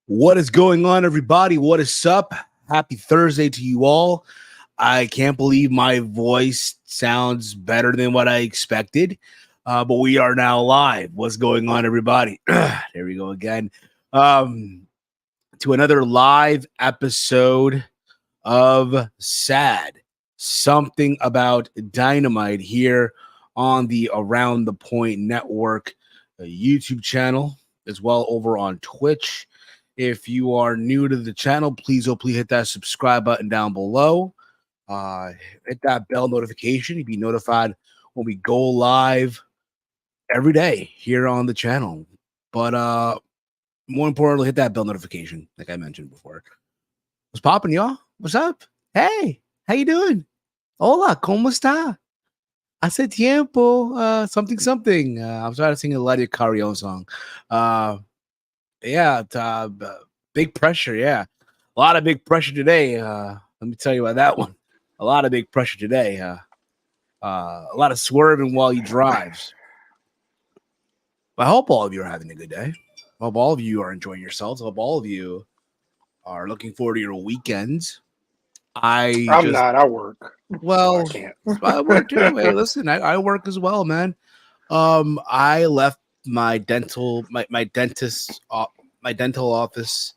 What is going on, everybody? What is up? Happy Thursday to you all. I can't believe my voice sounds better than what I expected, but we are now live. What's going on, everybody? There we go again. To another live episode of S.A.D, something about Dynamite here on the Around the Point Network YouTube channel, as well over on Twitch. If you are new to the channel, please hit that subscribe button down below. Hit that bell notification. You'll be notified when we go live every day here on the channel. But more importantly, hit that bell notification, like I mentioned before. What's popping, y'all? What's up? Hey, how you doing? Hola, ¿cómo está? Hace tiempo, something. I'm trying to sing a Jade Cargill song. Big pressure. Yeah, a lot of big pressure today. Let me tell you about that one. A lot of big pressure today. A lot of swerving while he drives. I hope all of you are having a good day. I hope all of you are enjoying yourselves. I hope all of you are looking forward to your weekends. I'm not. I work. Well, I can't. I work too. Hey, listen, I work as well, man. I left my dental dentist my dental office.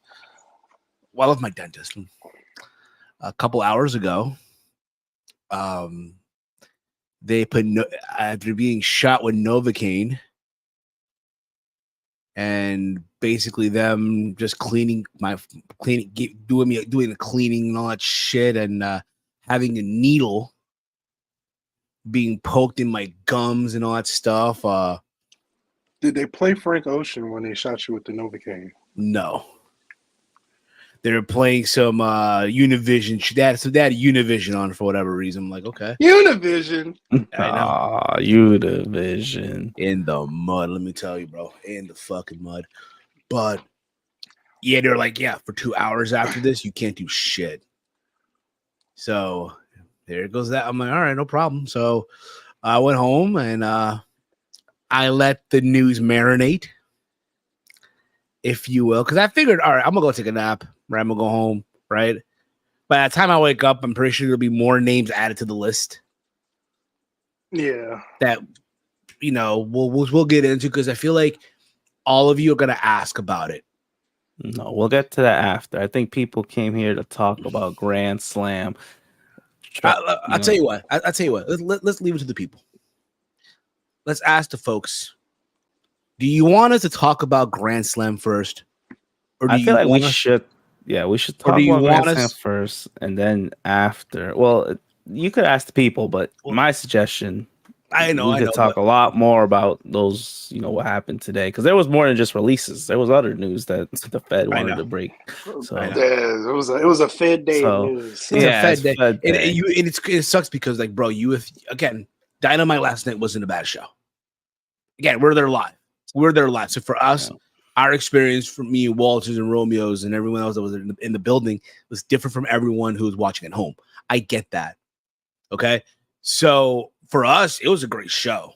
Well, I left my dentist a couple hours ago. They put after being shot with Novocaine, and basically them just doing the cleaning and all that shit, and having a needle being poked in my gums and all that stuff. Did they play Frank Ocean when they shot you with the Novocaine? No. They were playing some Univision. They had Univision on for whatever reason. I'm like, okay. Univision. I know. Univision. In the mud, let me tell you, bro. In the fucking mud. But yeah, they're like, yeah, for 2 hours after this, you can't do shit. So there goes that. I'm like, all right, no problem. So I went home and I let the news marinate, if you will, because I figured, all right, I'm gonna go take a nap, right? I'm gonna go home, right? By the time I wake up, I'm pretty sure there'll be more names added to the list. Yeah, that we'll get into, because I feel like all of you are gonna ask about it. No, we'll get to that after. I think people came here to talk about Grand Slam. I'll tell you what. I'll tell you what. Let's leave it to the people. Let's ask the folks. Do you want us to talk about Grand Slam first? Or I feel like we should. Yeah, we should talk about Grand Slam first, and then after. Well, you could ask the people, but my suggestion, we could talk a lot more about those. What happened today? Because there was more than just releases. There was other news that the Fed wanted to break. So it was a Fed day of news. Fed day. It sucks because, like, bro, again, Dynamite last night wasn't a bad show. Again, we're there live. So for us, our experience, for me, Walters and Romeo's and everyone else that was in the building, was different from everyone who was watching at home. I get that. Okay. So for us, it was a great show.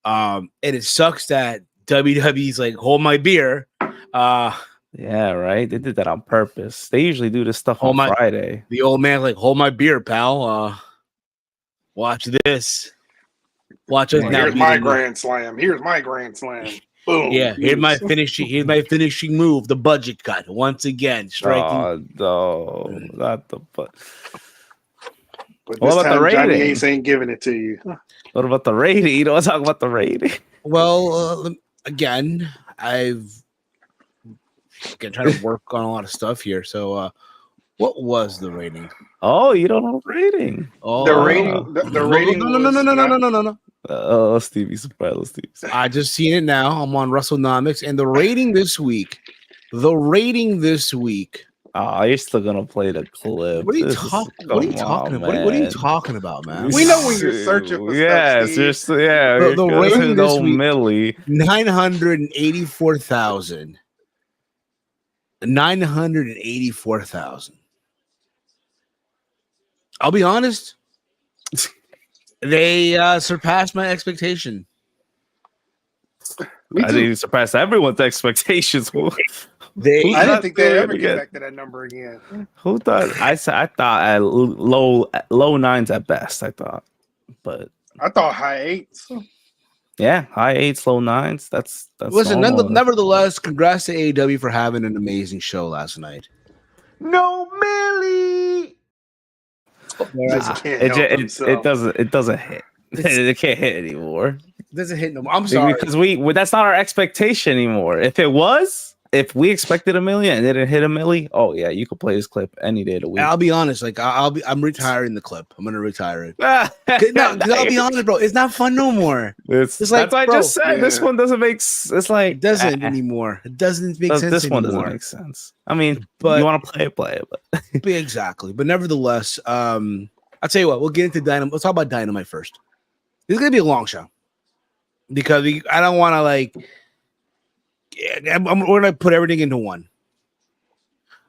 And it sucks that WWE's like, hold my beer. Yeah, right. They did that on purpose. They usually do this stuff on Friday. The old man, like, hold my beer, pal. Watch this. Watch us now. Here's my Grand Slam. Boom. Yeah, here's my finishing move. The budget cut once again. Striking. Oh, no, not the But what about the rating? Johnny Ace ain't giving it to you. What about the rating? You don't want to talk about the rating? Well, again, I've trying to work on a lot of stuff here. So, what was the rating? Oh, you don't know the rating. Oh, the rating. The rating. No. Oh, Stevie's surprised. I just seen it now. I'm on WrestleNomics, and the rating this week. Oh, you're still gonna play the clip. What are you talking about? What are you talking about, man? We know when you're searching for stuff. The rating this week, Millie. 984,000. 984,000. I'll be honest. They surpassed my expectation. I didn't surpass everyone's expectations. I didn't think they'd ever get back to that number again. Who thought? I thought at low 9s at best. I thought, but I thought high 8s. Yeah, high 8s, low 9s. That's listen. Nevertheless, congrats to AEW for having an amazing show last night. No, Millie. It doesn't hit. It can't hit anymore. It doesn't hit no more. I'm sorry because that's not our expectation anymore. If we expected $1 million and it didn't hit $1 million, oh yeah, you could play this clip any day of the week. I'll be honest, I'm retiring the clip. I'm gonna retire it. I'll be honest, bro. It's not fun no more. It's like, that's what I just said. Yeah. This one doesn't make. It's like it doesn't anymore. It doesn't make sense. This one anymore. Doesn't make sense. I mean, but you want to play it, but exactly. But nevertheless, I'll tell you what. We'll get into Dynamite. Let's talk about Dynamite first. This is gonna be a long show because I don't want to like. We're gonna put everything into one.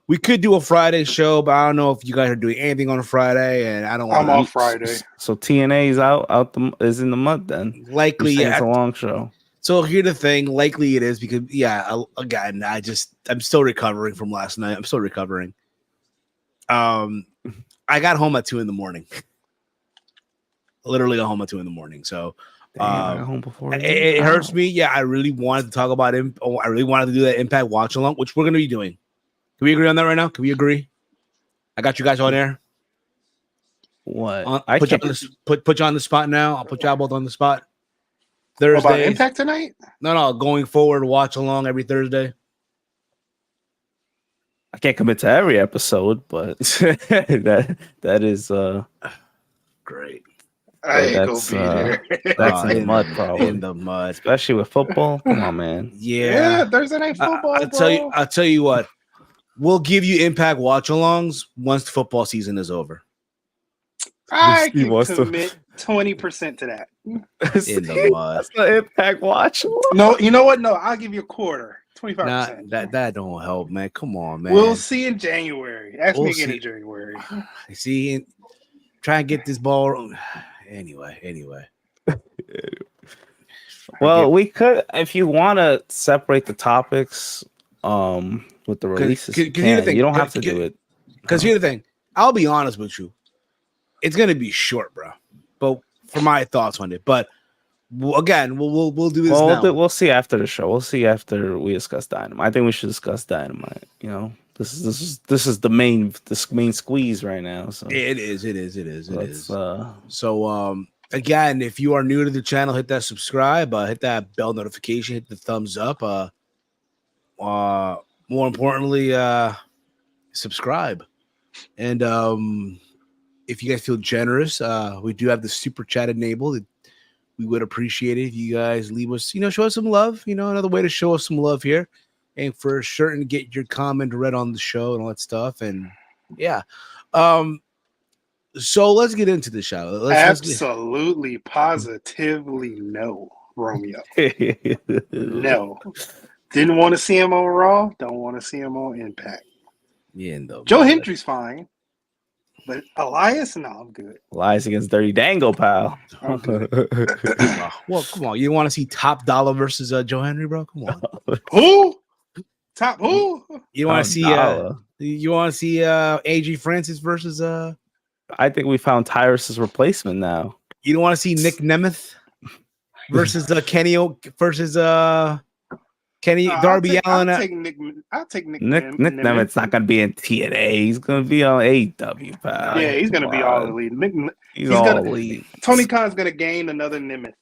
We could do a Friday show, but I don't know if you guys are doing anything on a Friday, and I don't. I'm off Friday, so TNA is is in the mud then. Likely, yeah. It's a long show. So here's the thing: likely it is because again, I'm still recovering from last night. I'm still recovering. I got home at 2 a.m. Literally got home at 2 a.m. So. Home before it hurts me. Yeah, I really wanted to talk about him. I really wanted to do that Impact watch along, which we're going to be doing. Can we agree on that right now? Can we agree? I got you guys on there. What? Put you on the spot now. I'll put y'all both on the spot. Thursday. About Impact tonight? No. Going forward, watch along every Thursday. I can't commit to every episode, but that is great. I ain't gonna be there. That's in the mud, probably. In the mud, especially with football. Come on, man. Yeah, Thursday night football. I'll tell you what. We'll give you Impact watch-alongs once the football season is over. I can commit 20% to that. In the mud. That's the Impact watch. No, you know what? No, I'll give you a quarter. 25%. That don't help, man. Come on, man. We'll see in January. Ask me again in January. See, try and get this ball. Anyway. Well, we could, if you want to separate the topics with the releases, you don't have to do it. Because here's the thing. I'll be honest with you. It's going to be short, bro. But for my thoughts on it. But again, we'll do this now. We'll see after the show. We'll see after we discuss Dynamite. I think we should discuss Dynamite. You know, this is the main squeeze right now. So it is. So again, if you are new to the channel, hit that subscribe, hit that bell notification, hit the thumbs up. More importantly, subscribe. And if you guys feel generous, we do have the super chat enabled. We would appreciate it if you guys leave us, show us some love. Another way to show us some love here. And for certain, get your comment read on the show and all that stuff. And yeah. So let's get into the show. Absolutely, positively no, Romeo. No. Didn't want to see him on Raw. Don't want to see him on Impact. Yeah, Joe Hendry's fine. But Elias, no, I'm good. Elias against Dirty Dango, pal. Well, come on. You want to see Top Dollar versus Joe Hendry, bro? Come on. Who? Top who? You want to see AJ Francis versus I think we found Tyrus's replacement now. You don't want to see Nick Nemeth versus Kenny versus Darby Allin. I'll take Nick Nemeth's not going to be in TNA. He's going to be on AEW, pal. Yeah, he's going to be all elite. He's all elite. Tony Khan's going to gain another Nemeth.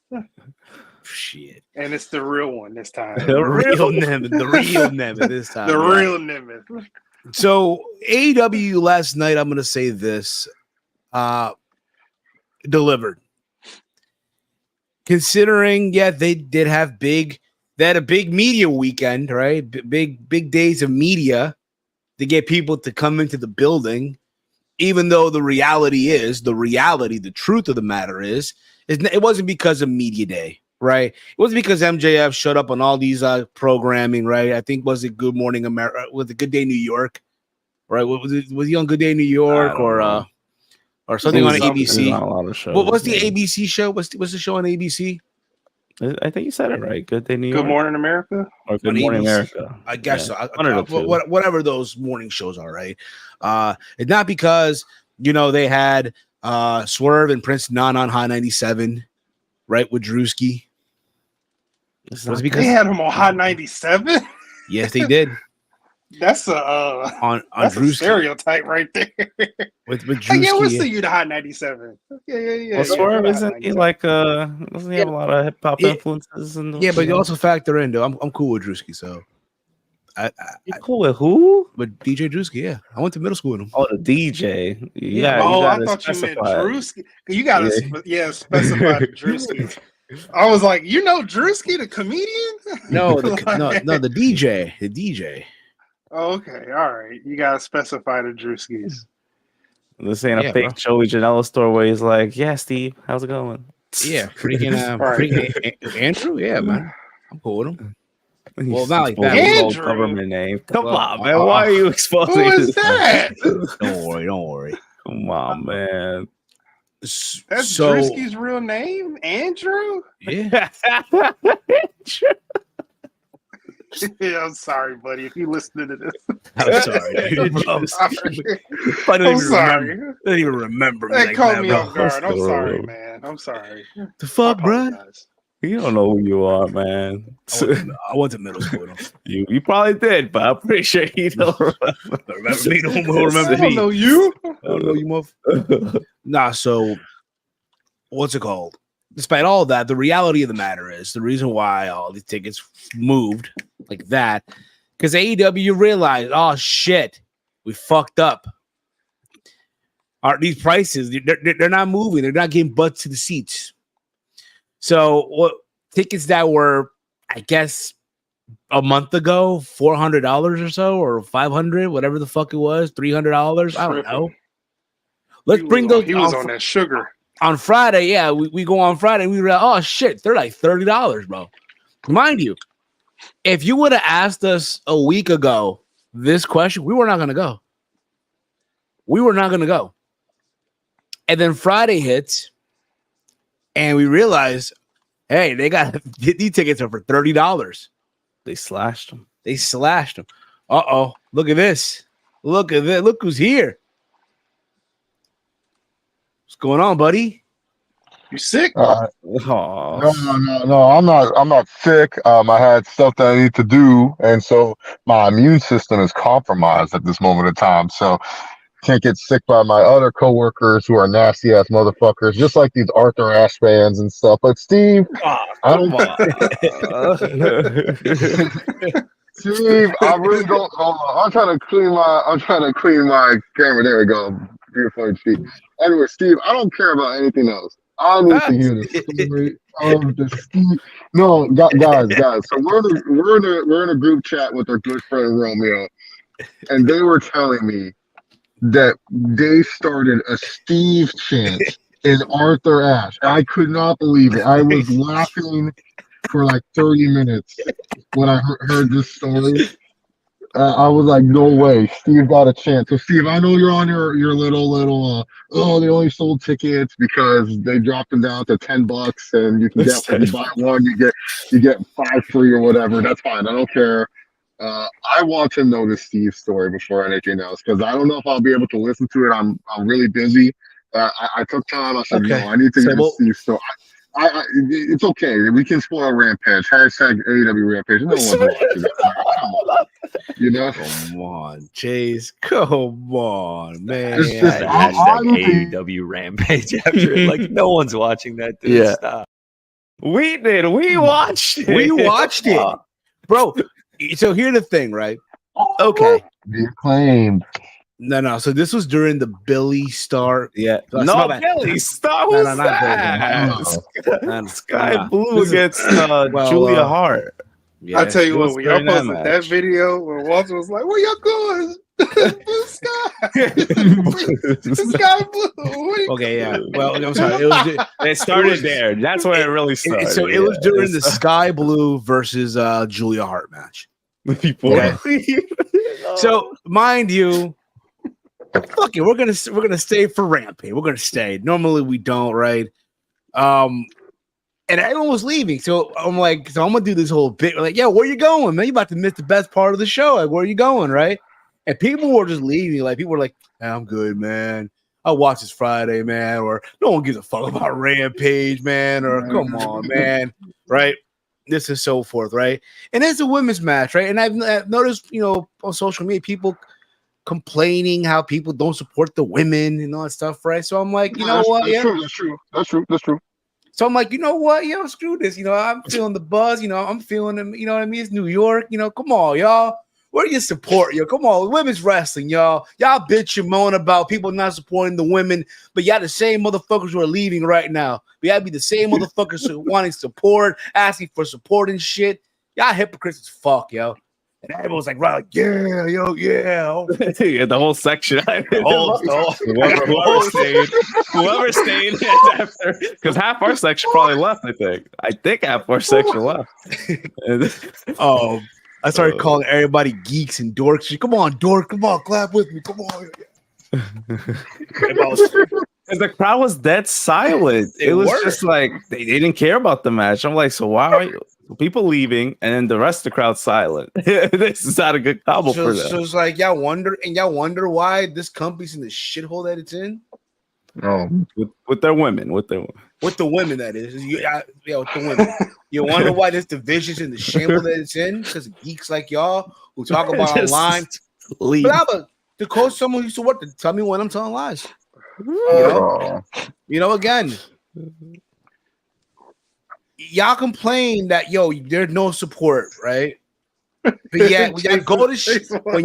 Shit. And it's the real one this time. The real Nemeth this time. The real Nemeth. So AEW last night, I'm going to say this, delivered. Considering, they did have they had a big media weekend, right? Big days of media to get people to come into the building, even though the truth of the matter is it wasn't because of media day, right? It wasn't because MJF showed up on all these programming, right? I think was it Good Morning America, was it Good Day New York, right? Was he on Good Day New York or something on ABC? On a lot of shows, what's the ABC show? What's the show on ABC? I think you said it right. Good Day New York. Good Morning America. Or Good Morning America. I guess so. Whatever those morning shows are, right? It's not because they had Swerve and Prince Nana on High 97, right, with Drewski. Was it because they had him on High 97? Yes, they did. That's on that's a stereotype right there. With Drewski, yeah, we'll see you to High 97. Yeah. Well, Swerve isn't he like doesn't he have a lot of hip hop influences? But you also factor in though. I'm cool with Drewski, so you cool with who? With DJ Drewski, yeah. I went to middle school with him. Oh, the DJ. Yeah. I thought you meant Drewski. You gotta specify Drewski. I was like, Drewski, the comedian? No, the DJ. The DJ. Oh, okay. All right. You gotta specify the Drewskis. This ain't a fake Joey Janela store where he's like, yeah, Steve, how's it going? Yeah, freaking Andrew. Yeah, man. I'm cool with him. Well, not like that. Andrew. Government name. Come on, man. Why are you exposing? Who is that? Don't worry. Come on, man. That's Drewski's real name, Andrew. Yeah. Yeah, I'm sorry, buddy. If you listening to this, I'm sorry. I'm sorry. I don't even remember. That caught me off guard. I'm sorry, man. I'm sorry. The fuck, bro? You don't know who you are, man. I went to middle school. You probably did, but I'm pretty sure you don't remember me. Don't remember me. I don't know you. I don't know you, motherfucker. Nah. So, what's it called? Despite all that, the reality of the matter is the reason why all these tickets moved like that, because AEW realized, oh shit, we fucked up. These prices, they're not moving. They're not getting butts to the seats. So what tickets that were, I guess, a month ago, $400 or so, or $500, whatever the fuck it was, $300. I don't know. Let's bring those. He was on that sugar. On Friday, we go on Friday. We were like, oh shit, they're like $30, bro. Mind you, if you would have asked us a week ago this question, we were not gonna go. And then Friday hits, and we realize, hey, they got these tickets are for $30. They slashed them. Uh-oh, look at this. Look who's here. What's going on, buddy? You sick? No, I'm not sick. I had stuff that I need to do, and so my immune system is compromised at this moment in time. So can't get sick by my other coworkers who are nasty ass motherfuckers, just like these Arthur Ashe fans and stuff. But Steve, Steve, I really don't. Hold on. I'm trying to clean my camera. There we go. Beautiful HD. Anyway, Steve, I don't care about anything else. I need to hear the story of the Steve. No, guys. So we're in a group chat with our good friend Romeo, and they were telling me that they started a Steve chant in Arthur Ashe. I could not believe it. I was laughing for like 30 minutes when I heard this story. I was like, no way, Steve got a chance. So Steve, I know you're on your little they only sold tickets because they dropped them down to $10 and you can get when you buy one, you get 5 free or whatever. That's fine. I don't care. I want to know the Steve story before anything else because I don't know if I'll be able to listen to it. I'm really busy. I took time. I said, no, I need to get the Steve story. It's okay. We can spoil Rampage. Hashtag AEW Rampage. No one's watching that. You know? Come on, Chase. Come on, man. It's just hashtag AEW Rampage after it. Like, no one's watching that, dude. Yeah. Stop. We did. We watched it. We watched it. Bro, so here's the thing, right? Okay. The Acclaimed. No. So this was during the Billy Star. Yeah. No, Billy Star. Who's that? Sky Blue against Julia Hart. Yeah, I tell you what, when y'all posted that video, when Walter was like, "Where y'all going?" Blue Sky. Sky Blue. Okay, yeah. Well, I'm sorry. It started there. That's where it really started. So it was during the Sky Blue versus Julia Hart match. So mind you, fuck it, we're gonna stay for Rampage. We're gonna stay. Normally we don't, right? And And everyone was leaving. So I'm like, so I'm gonna do this whole bit. Like, yeah, where you going, man? You about to miss the best part of the show. Like, where are you going, right? And people were just leaving. Like, people were like, I'm good, man. I'll watch this Friday, man. Or no one gives a fuck about Rampage, man. Or come on, man. Right? This and so forth, right? And it's a women's match, right? And I've noticed, on social media, people complaining how people don't support the women and all that stuff, right? So I'm like, what? That's true. So I'm like, you know what? Screw this. I'm feeling the buzz. I'm feeling them. You know what I mean? It's New York. Come on, y'all. Where do you support? Come on, women's wrestling, y'all. Y'all bitch and moan about people not supporting the women, but y'all the same motherfuckers who are leaving right now. We gotta be the same motherfuckers who wanting support, asking for support and shit. Y'all hypocrites as fuck, yo. And everyone's like, right, like, yeah, yo, yeah. Yeah, the whole section. Whoever stayed after, because half our section probably left, I think half our section left. I started calling everybody geeks and dorks. Come on, dork. Come on, clap with me. Come on. And the crowd was dead silent. It was just like they didn't care about the match. I'm like, so why are people leaving and then the rest of the crowd silent? This is not a good combo for them. So it's like y'all wonder why this company's in the shithole that it's in. Oh, with their women, with the women, that is. With the women. You wonder why this division's in the shambles that it's in? Because geeks like y'all who talk about online. But to quote someone who used to work, to tell me when I'm telling lies. Again, y'all complain that there's no support, right? But yet when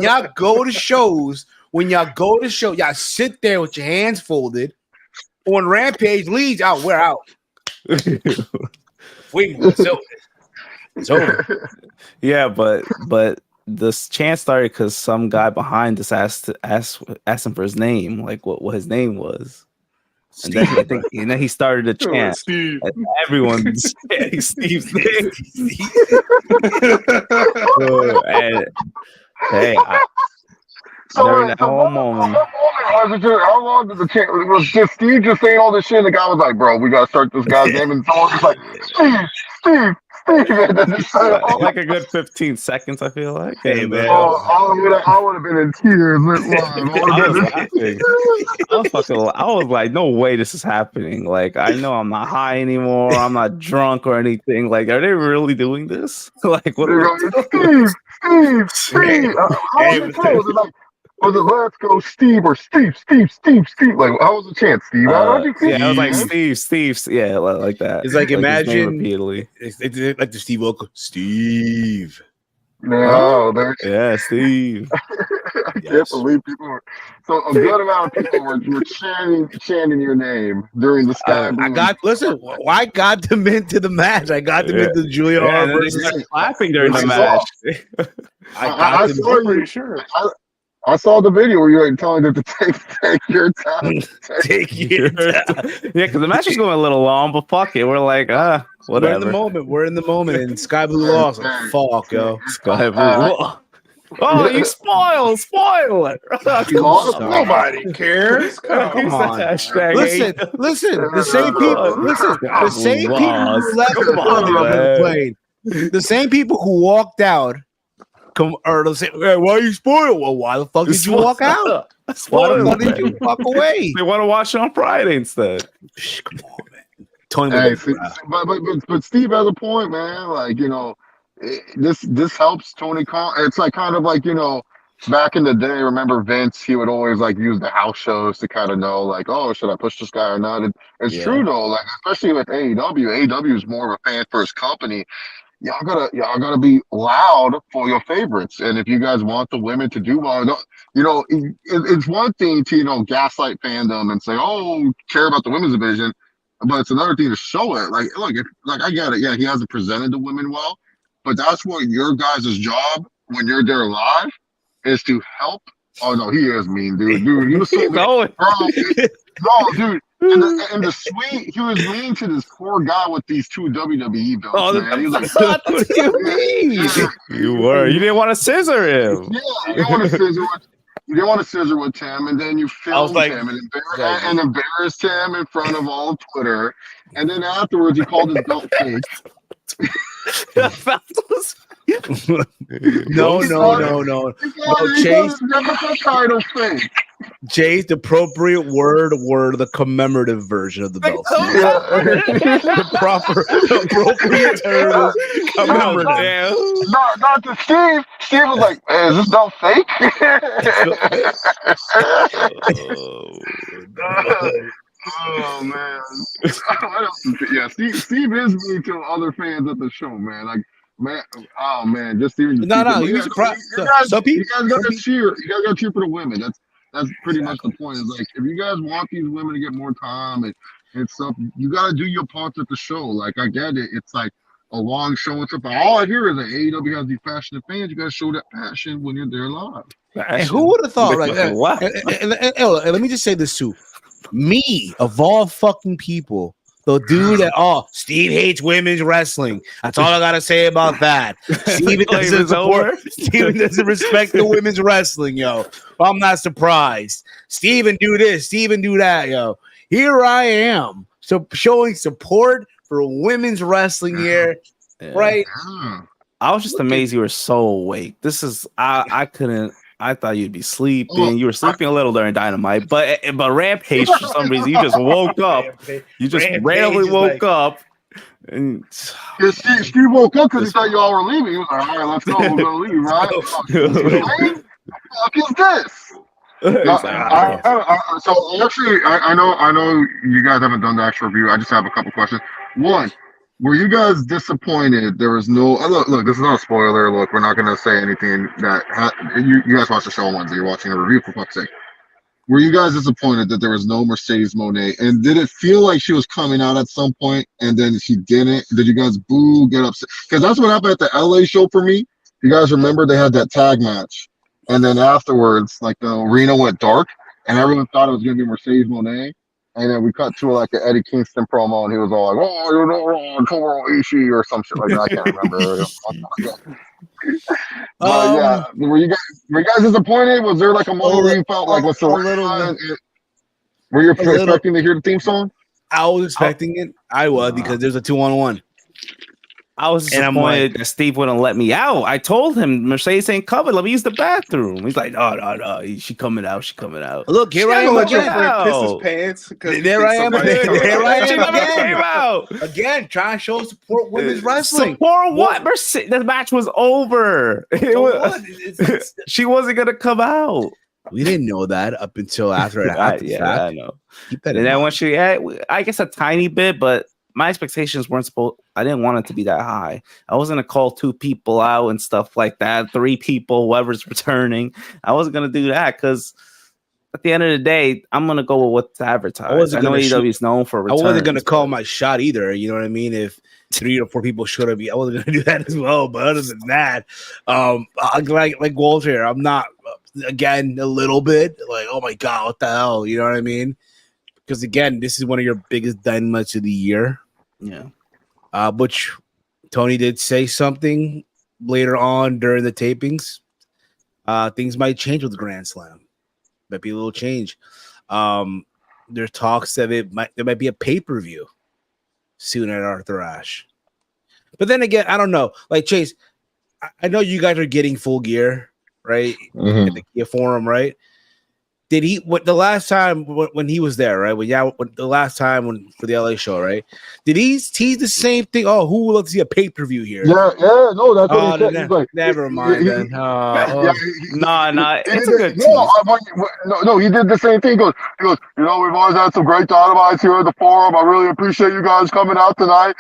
y'all go to shows, y'all sit there with your hands folded. When Rampage leaves, we're out. It's over. Yeah, but this chant started because some guy behind us asked him for his name, like what his name was. And then he started a chant. Steve. Everyone's chanting Steve's name. And hey, during that whole moment. How long did the chant? Was just Steve just saying all this shit? And the guy was like, "Bro, we gotta start this guy's name." And someone was like, "Steve." Like a good 15 seconds, I feel like. Hey, man. I would have been in tears. I was like, no way this is happening. Like, I know I'm not high anymore. I'm not drunk or anything. Like, are they really doing this? Like, what are Steve. Was it let's go Steve or Steve? Like, how was the chant, Steve? Yeah, it was like Steve. Yeah, like that. It's like imagine repeatedly. It's like the Steve vocal. Steve. No, yeah, Steve. I can't believe people were. So a good amount of people were chanting your name during the Sky Blue. I got them into the match. I got them into Julia Hart versus clapping during the match. I saw you. Sure. I saw the video where you were telling them to take your time. Take your time. Yeah, because the match was going a little long, but fuck it. We're like, whatever. We're in the moment. And Sky Blue lost. Like, fuck, yo. Sky Blue. Oh, you spoil it. Nobody cares. Come on. Listen. The same people. The same people who left the plane. The same people who walked out. They'll say, hey, why are you spoiled? Well, why the fuck did you walk out? Why the fuck did you walk away? They want to watch it on Friday instead. Come on, man. Tony, but Steve has a point, man. Like, this helps Tony Khan. It's like kind of like, back in the day, remember Vince, he would always like use the house shows to kind of know like, oh, should I push this guy or not? It's true though, like especially with AEW. AEW is more of a fan first company. Y'all gotta be loud for your favorites, and if you guys want the women to do well, it's one thing to gaslight fandom and say, oh, care about the women's division, but it's another thing to show it. Like, look, I get it. Yeah, he hasn't presented the women well, but that's what your guys' job when you're there live is to help. Oh no, he is mean, dude. He was so mean. No, dude. And the sweet, he was mean to this poor guy with these two WWE belts, man. He was like, what do you mean? You didn't want to scissor him. Yeah, you didn't want to scissor him. You didn't want to scissor with Tim, and then you filmed him and embarrassed him in front of all of Twitter. And then afterwards, you called his belt fake. No. Chase, title fake. Chase, the appropriate word, the commemorative version of the belt. the appropriate term is commemorative. Not to Steve. Steve was like, "Hey, is this belt fake?" Oh man. Yeah, Steve is mean to other fans at the show, man. Like, man, oh man, just even you be surprised. You guys gotta cheer. You guys gotta cheer for the women. That's pretty much the point. Is like, if you guys want these women to get more time and stuff, you gotta do your parts at the show. Like, I get it. It's like a long show and stuff. But all I hear is that AEW has these passionate fans. You gotta show that passion when you're there live. And who would have thought? Like, and let me just say this too. Me, of all fucking people, the dude that Steve hates women's wrestling. That's all I gotta say about that. Steven doesn't respect the women's wrestling, yo. I'm not surprised. Steven do this, Steven do that, yo. Here I am, so showing support for women's wrestling here, right? I was just amazed you were so awake. This is I couldn't. I thought you'd be sleeping. You were sleeping a little during Dynamite, but Rampage for some reason you just woke up. You just randomly woke up, and Steve woke up because he thought you all were leaving. He was like, "All right, let's go. We're gonna leave, right?" What the fuck is this? So actually, I know you guys haven't done the actual review. I just have a couple questions. One. Were you guys disappointed? There was no look. This is not a spoiler. Look, we're not going to say anything that you guys watched the show on Wednesday. You're watching a review, for fuck's sake. Were you guys disappointed that there was no Mercedes Moné? And did it feel like she was coming out at some point and then she didn't? Did you guys boo, get upset? Because that's what happened at the LA show for me. You guys remember they had that tag match, and then afterwards, like the arena went dark, and everyone thought it was going to be Mercedes Moné. And then we cut to like an Eddie Kingston promo, and he was all like, "Oh, you're not wrong, Toro Ishii," or some shit like that. I can't remember. Yeah, were you guys disappointed? Was there like a moment where you felt like, "What's the Were you expecting to hear the theme song? I was expecting it. I was because there's a 2-on-1. I was disappointed that Steve wouldn't let me out. I told him Mercedes ain't coming. Let me use the bathroom. He's like, no. She coming out. She coming out. Look, here I am again. Piss his pants. There I am again. Again, trying to show support women's wrestling. Support what? The match was over. She wasn't gonna come out. We didn't know that up until after it happened. Yeah, I know. And then when she had, I guess a tiny bit, but my expectations weren't supposed. I didn't want it to be that high. I wasn't gonna call 2 people out and stuff like that. 3 people, whoever's returning. I wasn't gonna do that because at the end of the day, I'm gonna go with what's advertised. I know AEW is known for returns. I wasn't gonna call my shot either. You know what I mean? If 3 or 4 people should have, I wasn't gonna do that as well. But other than that, like Walter, I'm not. Again, a little bit like, oh my god, what the hell? You know what I mean? Because again, this is one of your biggest dynamites of the year. Yeah. Which Tony did say something later on during the tapings. Things might change with the Grand Slam. Might be a little change. There's talks that there might be a pay-per-view soon at Arthur Ashe. But then again, I don't know. Like Chase, I know you guys are getting Full Gear, right? Mm-hmm. At the Gear Forum, right? Did he? The last time when he was there, right? The last time for the LA show, right? Did he tease the same thing? Oh, who would love to see a pay per view here? Yeah, no, that's what he said. He's like, never mind then. Nah, it's a good tease. No, he did the same thing. He goes, you know, we've always had some great dynamites here at the forum. I really appreciate you guys coming out tonight.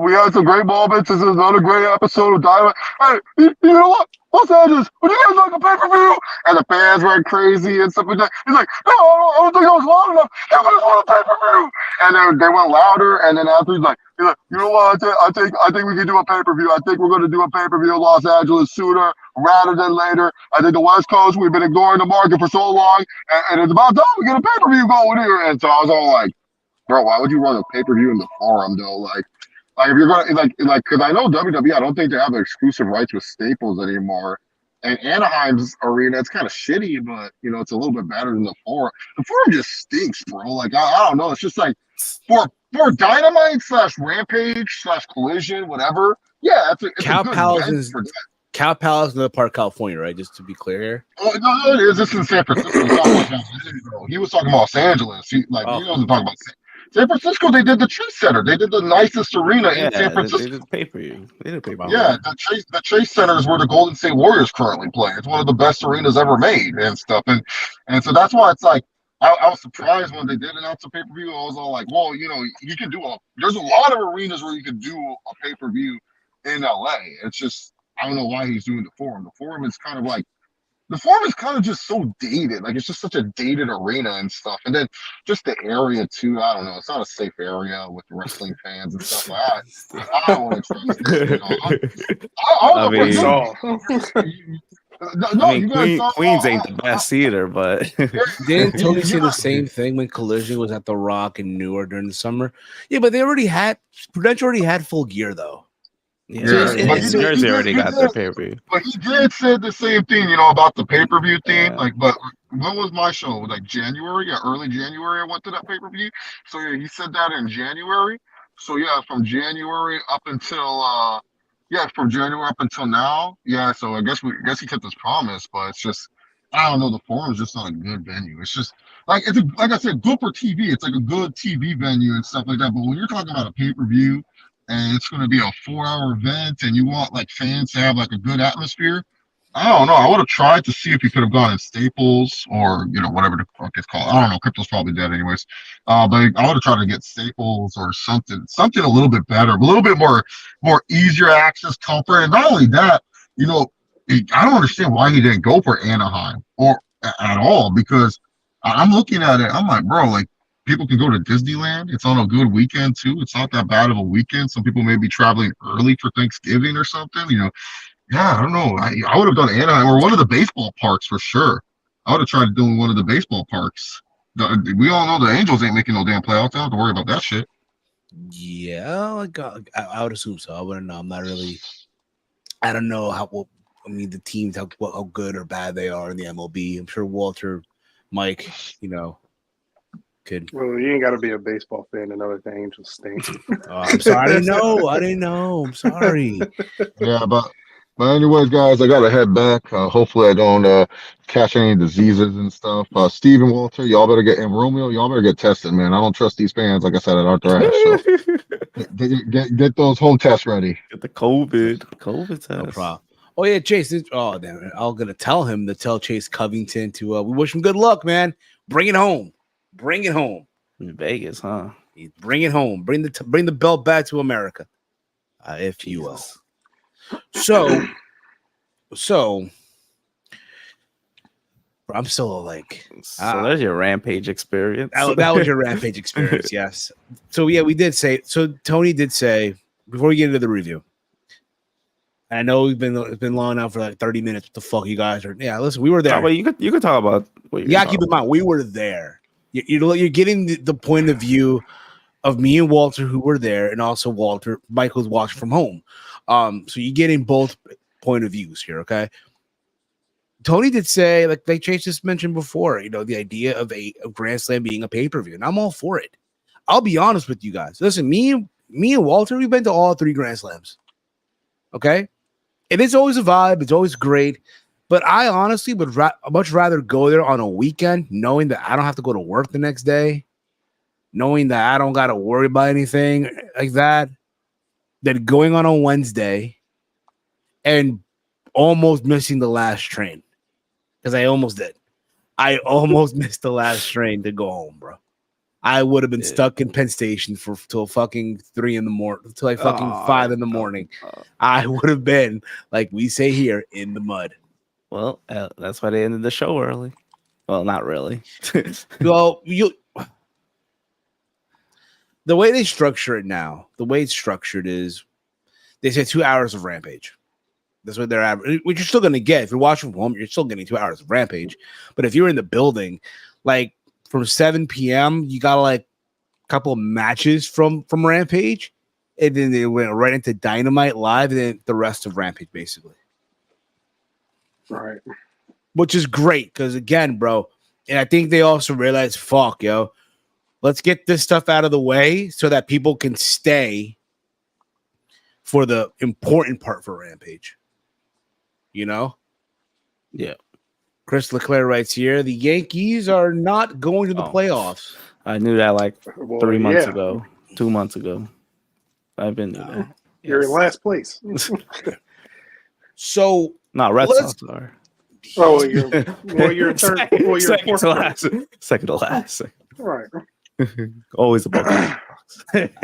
We had some great moments. This is another great episode of Dynamite. Hey, you know what? Los Angeles, would you guys like a pay-per-view? And the fans went crazy and stuff like that. He's like, no, I don't think that was loud enough. Everybody want a pay-per-view. And then they went louder. And then after he's like, you know what? I think we can do a pay-per-view. I think we're going to do a pay-per-view in Los Angeles sooner rather than later. I think the West Coast, we've been ignoring the market for so long. And it's about time we get a pay-per-view going here. And so I was all like, bro, why would you run a pay-per-view in the forum, though? Like if you're going to, like, because I know WWE, I don't think they have exclusive rights with Staples anymore. And Anaheim's arena, it's kind of shitty, but it's a little bit better than the Forum. The Forum just stinks, bro. Like I don't know. It's just like for Dynamite / Rampage / Collision, whatever. Yeah, it's a good event for that. Cow Palace, another part of California, right? Just to be clear here. Oh no, it is. It's in San Francisco. He was talking about Los Angeles. He wasn't talking about San Francisco. They did the Chase Center. They did the nicest arena in San Francisco. They did pay-per-view. Yeah, the Chase Center is where the Golden State Warriors currently play. It's one of the best arenas ever made and stuff. And so that's why it's like I was surprised when they did announce a pay-per-view. I was all like, well, you can do there's a lot of arenas where you could do a pay-per-view in LA. It's just I don't know why he's doing the Forum. The Forum is kind of just so dated. Like it's just such a dated arena and stuff. And then just the area too. I don't know. It's not a safe area with wrestling fans and stuff like that. I don't want to trust this. Queens ain't the best either, but didn't Tony say the same thing when Collision was at the Rock in Newark during the summer? Yeah, but Prudential already had full gear though. Yeah, Jersey already got their pay-per-view. But he did say the same thing, about the pay-per-view thing. Yeah. Like, but when was my show? Like January, early January. I went to that pay-per-view. So yeah, he said that in January. So yeah, from January up until now. Yeah, so I guess he kept his promise, but it's just I don't know. The Forum is just not a good venue. It's just like like I said, good for TV. It's like a good TV venue and stuff like that. But when you're talking about a pay-per-view. And it's going to be a 4-hour event, and you want like fans to have like a good atmosphere. I don't know. I would have tried to see if he could have gone in Staples or whatever the fuck it's called. I don't know. Crypto's probably dead anyways. But I would have tried to get Staples or something a little bit better, a little bit more easier access, comfort, and not only that, I don't understand why he didn't go for Anaheim or at all because I'm looking at it. I'm like, bro, like. People can go to Disneyland. It's on a good weekend too. It's not that bad of a weekend. Some people may be traveling early for Thanksgiving or something. Yeah, I don't know. I would have done Anaheim or one of the baseball parks for sure. I would have tried doing one of the baseball parks. We all know the Angels ain't making no damn playoffs. I don't have to worry about that shit. Yeah, I would assume so. I wouldn't know. I'm not really. I don't know the teams how good or bad they are in the MLB. I'm sure Walter, Mike, Good. Well, you ain't got to be a baseball fan to know that the Angels stink. I'm sorry. I didn't know. I'm sorry. Yeah, but anyways, guys, I gotta head back. Hopefully, I don't catch any diseases and stuff. Steve and Walter, y'all better get, and Romeo, y'all better get tested, man. I don't trust these fans. Like I said, at our trash. So get those home tests ready. Get the COVID test. No problem. Oh yeah, Chase. Oh damn it! I'm gonna tell Chase Covington to. We wish him good luck, man. Bring it home. Bring it home. In Vegas, huh? Bring it home. Bring the belt back to America, if you will. So I'm still like. So that's your Rampage experience. That was your Rampage experience, yes. So yeah, we did say. So Tony did say before we get into the review. I know it's been long enough for like 30 minutes. What the fuck you guys are? Yeah, listen, we were there. Well, you could talk about. You gotta keep in mind we were there. You're getting the point of view of me and Walter who were there, and also Michael's watching from home. So you're getting both point of views here, okay? Tony did say, like Chase just mentioned before, the idea of a Grand Slam being a pay-per-view, and I'm all for it. I'll be honest with you guys. Listen, me and Walter, we've been to all 3 Grand Slams. Okay? It is always a vibe. It's always great. But I honestly would much rather go there on a weekend, knowing that I don't have to go to work the next day, knowing that I don't got to worry about anything like that, than going on a Wednesday and almost missing the last train. Because I almost did. I almost missed the last train to go home, bro. I would have been stuck in Penn Station till fucking 3 in the morning, till like fucking 5 in the morning. I would have been, like we say here, in the mud. Well, that's why they ended the show early. Well, not really. Well, the way they structure it now, the way it's structured is they say 2 hours of Rampage. That's what they're average, which you're still going to get. If you're watching from home, you're still getting 2 hours of Rampage. But if you're in the building, like from 7 p.m., you got like a couple of matches from Rampage. And then they went right into Dynamite Live and then the rest of Rampage, basically. Right. Which is great because, again, bro, and I think they also realize, fuck, yo, let's get this stuff out of the way so that people can stay for the important part for Rampage. You know? Yeah. Chris Leclerc writes here, the Yankees are not going to the playoffs. I knew that like 3 months ago, 2 months ago. I've been there. You're in last place. So, not Red Sox are. Oh, you're third. Well, you're second to last. Second to last. Right. Always above the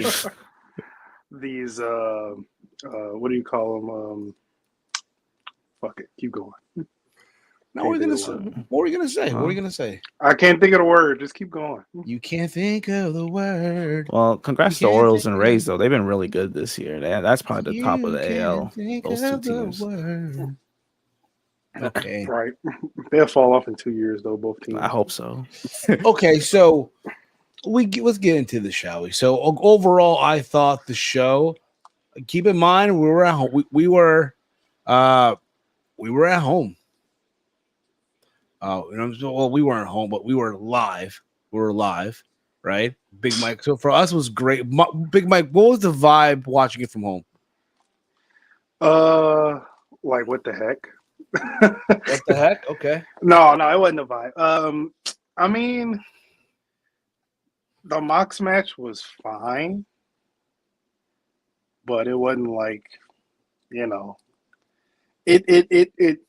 Sox. These what do you call them? Fuck it. Keep going. Now what are you gonna say? I can't think of the word. Just keep going. You can't think of the word. Well, congrats to Orioles and Rays though. They've been really good this year. That's probably the top of the AL. Those two teams. Okay. Right. They'll fall off in 2 years though. Both teams. I hope so. Okay, so let's get into this, shall we? So overall, I thought the show. Keep in mind, we were at home. We were at home. Well, we weren't home, but we were live. We were live, right? Big Mike. So for us, it was great. Big Mike, what was the vibe watching it from home? Like what the heck? What the heck? Okay. No, it wasn't a vibe. I mean, the Mox match was fine, but it wasn't like, it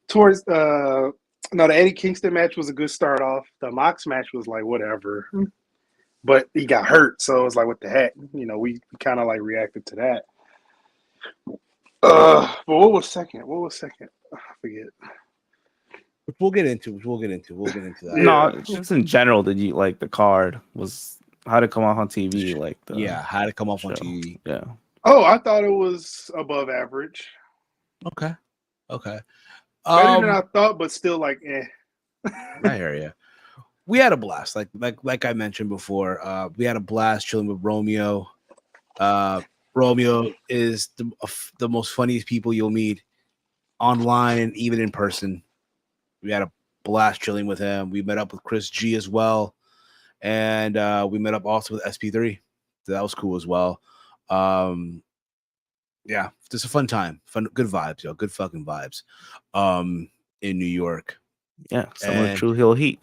towards the Eddie Kingston match was a good start off. The Mox match was like whatever, but he got hurt, so it was like what the heck. We kind of like reacted to that. But what was second? I forget. We'll get into that. No, just in general, did you like the card was how to come off on TV? How to come off on TV. Yeah. Oh, I thought it was above average. Okay. Better than I thought, but still like I hear you. We had a blast, like I mentioned before. We had a blast chilling with Romeo. Romeo is the most funniest people you'll meet online and even in person. We had a blast chilling with him. We met up with Chris G as well, and we met up also with SP3. So that was cool as well. Yeah, just a fun time. Good vibes, yo. Good fucking vibes. In New York. Yeah, some of True Hill Heat.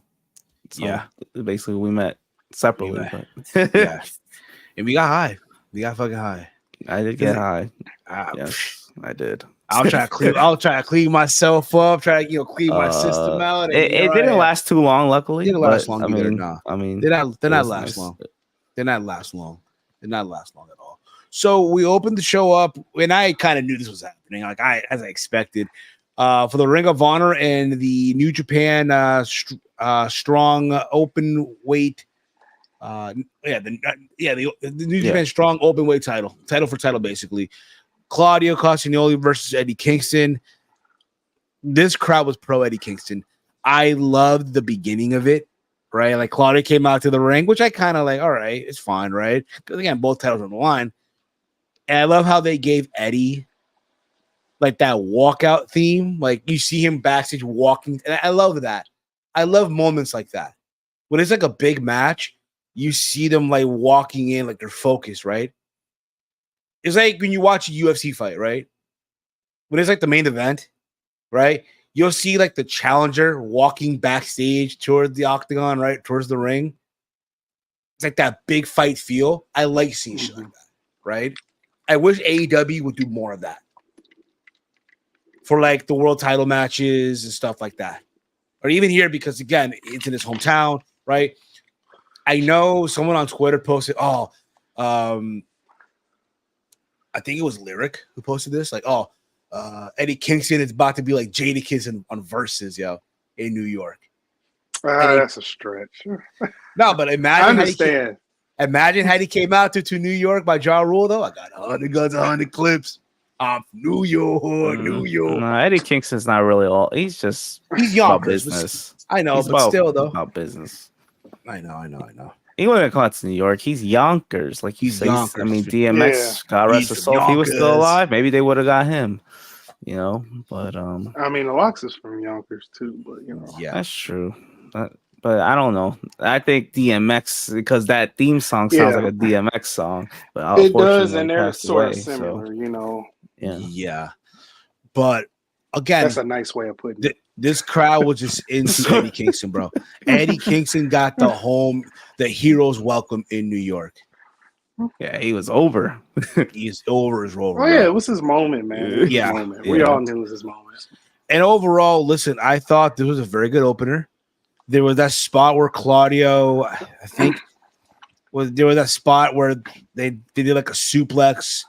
So basically we met separately. Yeah, and we got high. We got fucking high. I did get high. Yes, I did. I'll try to clean myself up. Try to clean my system out. It didn't last too long. Luckily, it didn't last long either. Did not last long. Did not last long. Did not last long at all. So we opened the show up, and I kind of knew this was happening, as I expected. For the Ring of Honor and the New Japan strong open weight. The New Japan strong open weight title for title basically. Claudio Castagnoli versus Eddie Kingston. This crowd was pro Eddie Kingston. I loved the beginning of it, right? Like Claudio came out to the ring, which I kind of like, all right, it's fine, right? Because again, both titles on the line. And I love how they gave Eddie like that walkout theme. Like you see him backstage walking. And I love that. I love moments like that. When it's like a big match, you see them like walking in, like they're focused, right? It's like when you watch a UFC fight, right? When it's like the main event, right? You'll see like the challenger walking backstage towards the octagon, right? Towards the ring. It's like that big fight feel. I like seeing shit like that, right? I wish AEW would do more of that for like the world title matches and stuff like that. Or even here, because again, it's in his hometown, right? I know someone on Twitter posted, I think it was Lyric who posted this. Like, Eddie Kingston is about to be like Jade Cargill on Versus, in New York. That's a stretch. No, but imagine. I understand. Imagine had he came out to New York by Ja Rule, though. I got 100 guns, 100 clips. I'm from New York, New York. No, Eddie Kingston's not really all. He's young business. I know, but still, though. About business. I know. He wouldn't come out to New York. He's Yonkers. Like he's Yonkers. I mean, DMX, God rest his soul. If he was still alive, maybe they would have got him. you know. But I mean, the Locks is from Yonkers too, but yeah, that's true. But I don't know. I think DMX, because that theme song sounds like a DMX song, but it does, and he they're passed sort away, of similar, Yeah, but again, that's a nice way of putting it. This crowd was just into Eddie Kingston, bro. Eddie Kingston got the hero's welcome in New York. Yeah, he was over. He's over his role. Oh yeah, it was his moment, man. Yeah, moment. We all knew it was his moment. And overall, listen, I thought this was a very good opener. There was that spot where Claudio, I think, there was that spot where they did like a suplex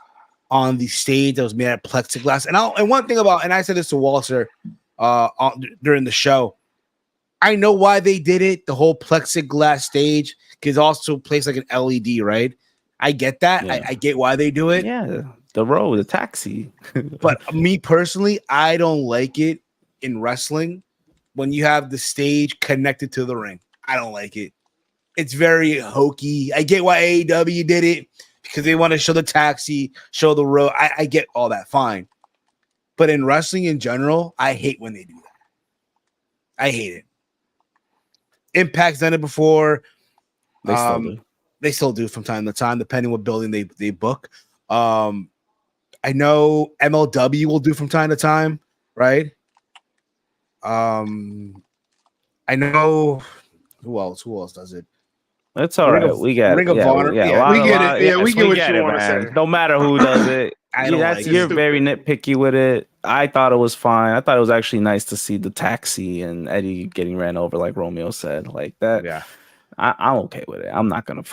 on the stage that was made out of plexiglass. And one thing about, and I said this to Walter during the show, I know why they did it. The whole plexiglass stage because also placed like an LED, right? I get that. Yeah. I get why they do it. Yeah, the road, the taxi. But me personally, I don't like it in wrestling when you have the stage connected to the ring. I don't like it. It's very hokey. I get why AEW did it because they want to show the taxi, show the road. I get all that, fine. But in wrestling in general, I hate when they do that. I hate it. Impact's done it before. They still do. They still do from time to time, depending what building they book. I know MLW will do from time to time, right? I know who else does it? That's all right. We got Ring of Honor. We get it. Yeah, we get what you want to say. No matter who does it. You're very nitpicky with it. I thought it was fine. I thought it was actually nice to see the taxi and Eddie getting ran over, like Romeo said, like that. Yeah. I'm okay with it. I'm not gonna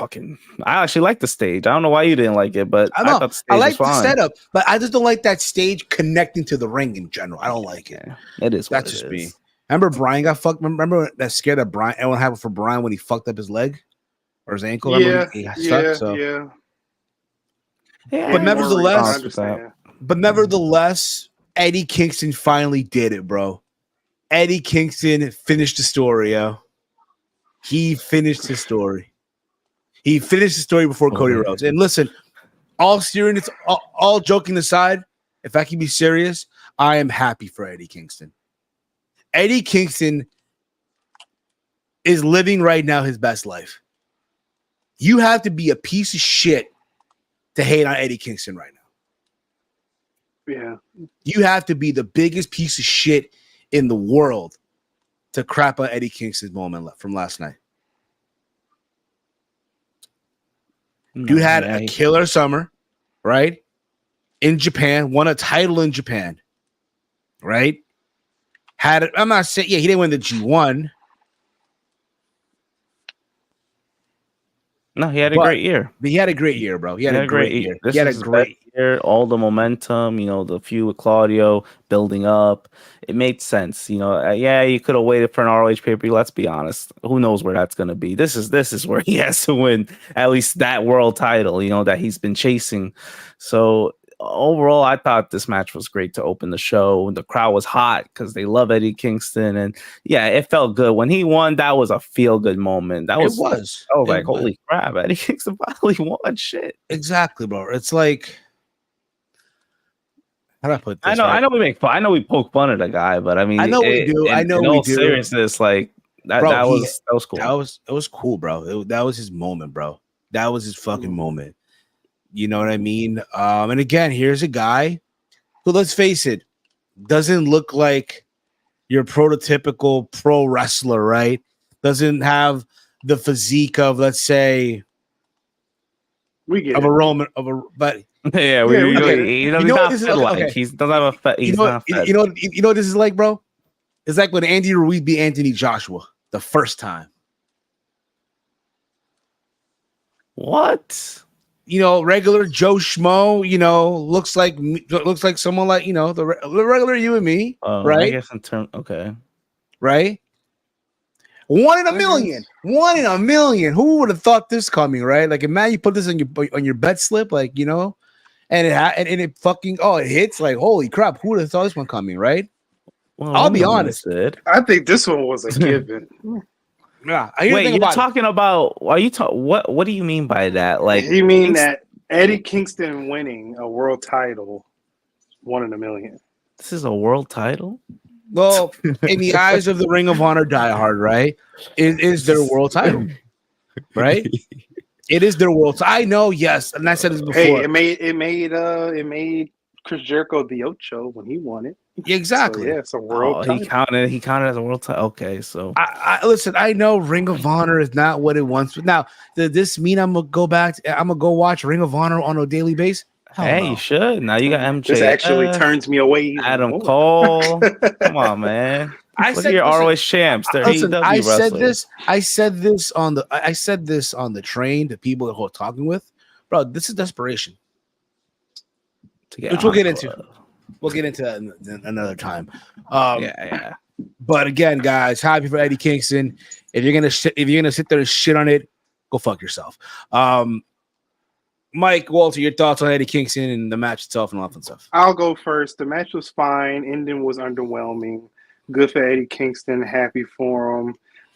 I actually like the stage. I don't know why you didn't like it, but I thought the stage was fine. The setup, but I just don't like that stage connecting to the ring in general. I don't like it. Yeah, it is. That's just me. Remember Brian got fucked? Remember that scared of Brian? And what happened for Brian when he fucked up his leg or his ankle? Yeah. But nevertheless, Eddie Kingston finally did it, bro. Eddie Kingston finished the story, yo. He finished his story. He finished the story before Cody Rhodes. And listen, all joking aside, if I can be serious, I am happy for Eddie Kingston. Eddie Kingston is living right now his best life. You have to be a piece of shit to hate on Eddie Kingston right now. Yeah. You have to be the biggest piece of shit in the world to crap on Eddie Kingston's moment from last night. Dude had a killer summer, right? In Japan, won a title in Japan, right? I'm not saying, he didn't win the G1. No, he had a great year. But he had a great year, bro. He had a great year. He had a great year. All the momentum, the feud with Claudio building up. It made sense. You could have waited for an ROH pay-per-view. Let's be honest. Who knows where that's going to be? This is where he has to win at least that world title, that he's been chasing. So overall, I thought this match was great to open the show. The crowd was hot because they love Eddie Kingston, and it felt good when he won. That was a feel-good moment. I was like, holy crap, Eddie Kingston finally won. Shit, exactly, bro. It's like, how do I put this? I know we make fun. I know we poke fun at the guy, but I mean, I know we do. I know we do. In all seriousness, like that was cool. It was cool, bro. That was his moment, bro. That was his fucking moment. You know what I mean? And again, here's a guy who, let's face it, doesn't look like your prototypical pro wrestler, right? Doesn't have the physique of, let's say, but he doesn't have a you know what this is like, bro? It's like when Andy Ruiz beat Anthony Joshua the first time. What? Regular Joe Schmo, looks like someone like, the regular you and me, right? I guess okay. Right? 1 in a million. 1 in a million. Who would have thought this coming, right? Like, man, you put this on your bet slip, like, and it fucking, it hits, like, holy crap, who would have thought this one coming, right? Well, I'll be honest. I think this one was a given. Yeah. Wait, you're talking about? Are you What do you mean by that? Like, you mean that Eddie Kingston winning a world title, 1 in a million? This is a world title. Well, in the eyes of the Ring of Honor diehard, right? It is their world title, right? It is their world. I know, yes, and I said this before. Hey, it made Chris Jericho the Ocho when he won it. Exactly. So, yeah, it's a world title. He counted as a world title. Okay, so I listen. I know Ring of Honor is not what it once. Now, does this mean I'm gonna go back? I'm gonna go watch Ring of Honor on a daily basis? Hey, you should. Now you got MJF. This actually turns me away. Adam Cole. Come on, man. Look at your ROH champs. They're AEW I wrestlers. said this on the train to people who are talking with, bro. This is desperation. Which we'll get into. We'll get into that another time. Yeah. But again, guys, happy for Eddie Kingston. If you're gonna sit there and shit on it, go fuck yourself. Mike, Walter, your thoughts on Eddie Kingston and the match itself and all that stuff. I'll go first. The match was fine. Ending was underwhelming. Good for Eddie Kingston. Happy for him.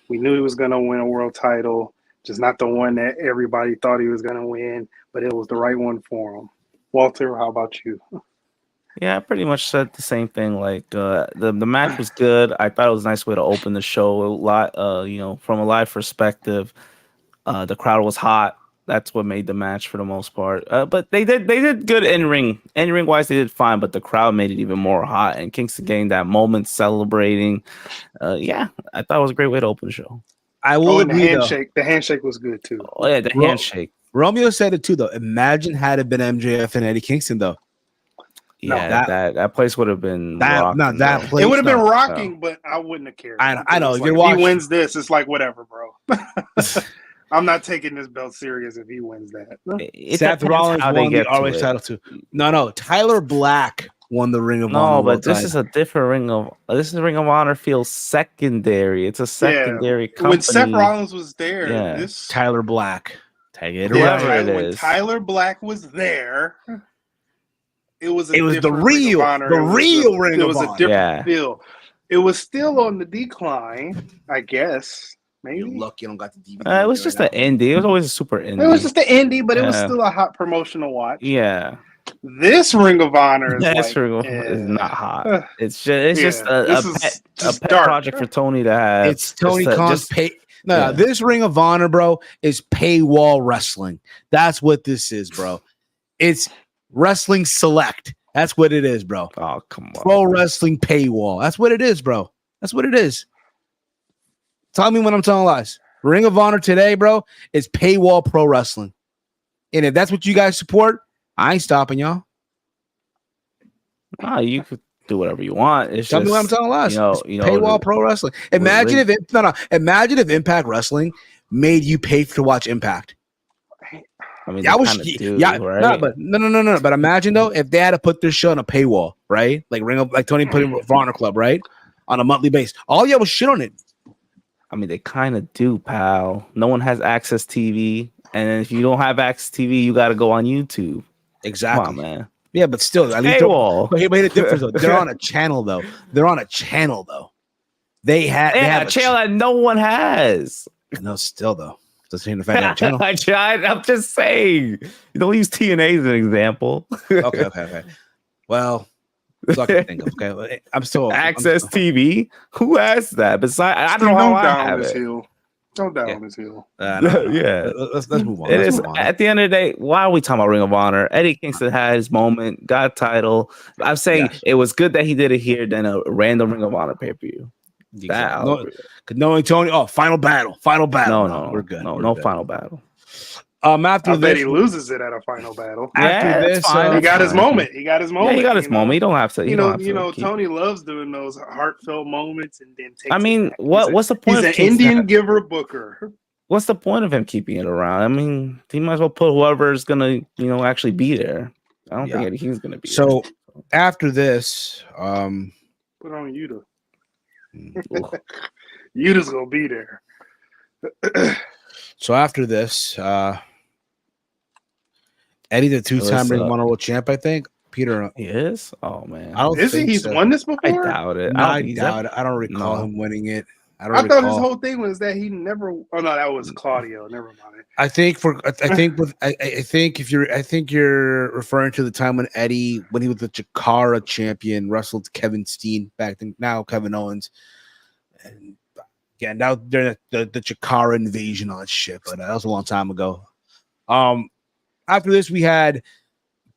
We knew he was going to win a world title, just not the one that everybody thought he was going to win, but it was the right one for him. Walter, how about you? Yeah, I pretty much said the same thing. Like the match was good. I thought it was a nice way to open the show. A lot, from a live perspective, the crowd was hot. That's what made the match for the most part. But they did good in ring. In ring wise, they did fine. But the crowd made it even more hot. And Kingston gained that moment celebrating. I thought it was a great way to open the show. I will agree. The handshake was good too. Oh yeah, the handshake. Romeo said it too, though. Imagine had it been MJF and Eddie Kingston, though. Yeah, that place would have been rocking, place. It would have been rocking, but I wouldn't have cared. I know. If he wins this, it's like whatever, bro. I'm not taking this belt serious if he wins that. Seth Rollins won the ROH title too. No. Tyler Black won the Ring of Honor. No, but this is a different Ring of. This is Ring of Honor feels secondary. It's a secondary company. When Seth Rollins was there, this Tyler Black. Tag it when Tyler Black was there, it was the real Ring of Honor. It was a different feel. It was still on the decline, I guess. Maybe. You're lucky I don't got the DVD. It was just an indie. It was always a super indie. It was just an indie, but it was still a hot promotional watch. Yeah. This Ring of Honor is not hot. It's just a pet project for Tony to have. It's Tony Khan's pay. No, this Ring of Honor, bro, is paywall wrestling. That's what this is, bro. It's wrestling select. That's what it is, bro. Oh, come on. Pro wrestling paywall. That's what it is, bro. That's what it is. Tell me when I'm telling lies. Ring of Honor today, bro, is paywall pro wrestling. And if that's what you guys support, I ain't stopping y'all. Nah, you could do whatever you want. Tell me when I'm telling lies. Paywall pro wrestling. Imagine if Impact Wrestling made you pay to watch Impact. I mean, right? But no. But imagine though, if they had to put their show on a paywall, right? Like Tony put in Honor Club, right? On a monthly basis. All y'all was shit on it. I mean, they kind of do, pal. No one has Access TV, and if you don't have Access TV, you got to go on YouTube. Exactly, come on, man. Yeah, but still, at least but the difference though, they're on a channel though. They have a channel that no one has. No, still though. Doesn't mean the fact channel. I'm just saying. You don't use TNA as an example. Okay. Well. So I can think of. Okay, I'm still Access TV. Who has that? Besides, I don't know how I have it. Don't down on his heel. Yeah, let's move on. At the end of the day, why are we talking about Ring of Honor? Eddie Kingston had his moment, got a title. I'm saying it was good that he did it here than a random Ring of Honor pay per view. Knowing Tony, final battle. No, we're good. No final battle. After I bet he loses it at a final battle. After this, he got his moment. He got his moment. Yeah, he got his moment. He don't have to. You know, Tony loves doing those heartfelt moments and then takes. I mean, what's the point? He's an Indian giver booker. What's the point of him keeping it around? I mean, he might as well put whoever's gonna, actually be there. I don't think Eddie King's gonna be. So there. After this, put on Yuta. Yuta's gonna be there. So after this, Eddie, the two-time Ring of Honor World Champ, I think. Peter, he is. Oh man, Is he? He's won this before. I doubt it. I doubt it. I don't recall him winning it. I thought his whole thing was that he never. Oh no, that was Claudio. Never mind. I think you're referring to the time when Eddie, when he was the Chikara champion, wrestled Kevin Steen back then. Now Kevin Owens, and again now during the Chikara invasion on shit, but that was a long time ago. After this, we had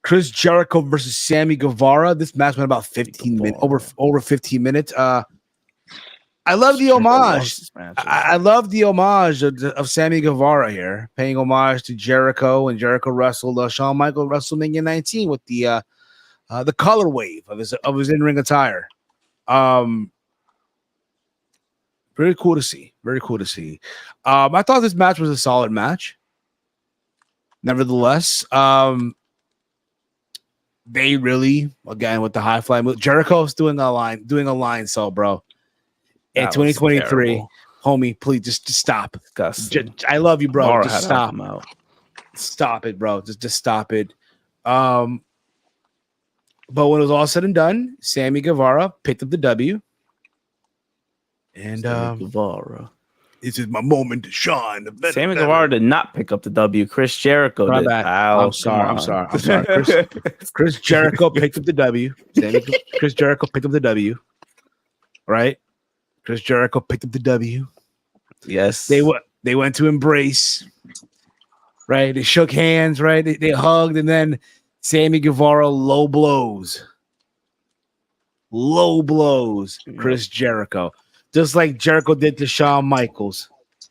Chris Jericho versus Sammy Guevara. This match went about 15 minutes, over 15 minutes. I love the homage. I love the homage of Sammy Guevara here, paying homage to Jericho, and Jericho wrestled Shawn Michaels WrestleMania 19 with the color wave of his in-ring attire. Very cool to see. Very cool to see. I thought this match was a solid match. Nevertheless, they really, again, with the high fly move, Jericho's doing a line so, bro. In 2023, homie, please just stop. I love you, bro. Just stop. Stop it, bro. Just stop it. But when it was all said and done, Sammy Guevara picked up the W. And Guevara. This is my moment to shine. Sammy Guevara did not pick up the W. Chris Jericho did. I'm sorry. Chris Jericho picked up the W. Chris Jericho picked up the W. Right? Chris Jericho picked up the W. Yes. They went to embrace. Right? They shook hands, right? They hugged, and then Sammy Guevara low blows. Chris Jericho. Just like Jericho did to Shawn Michaels.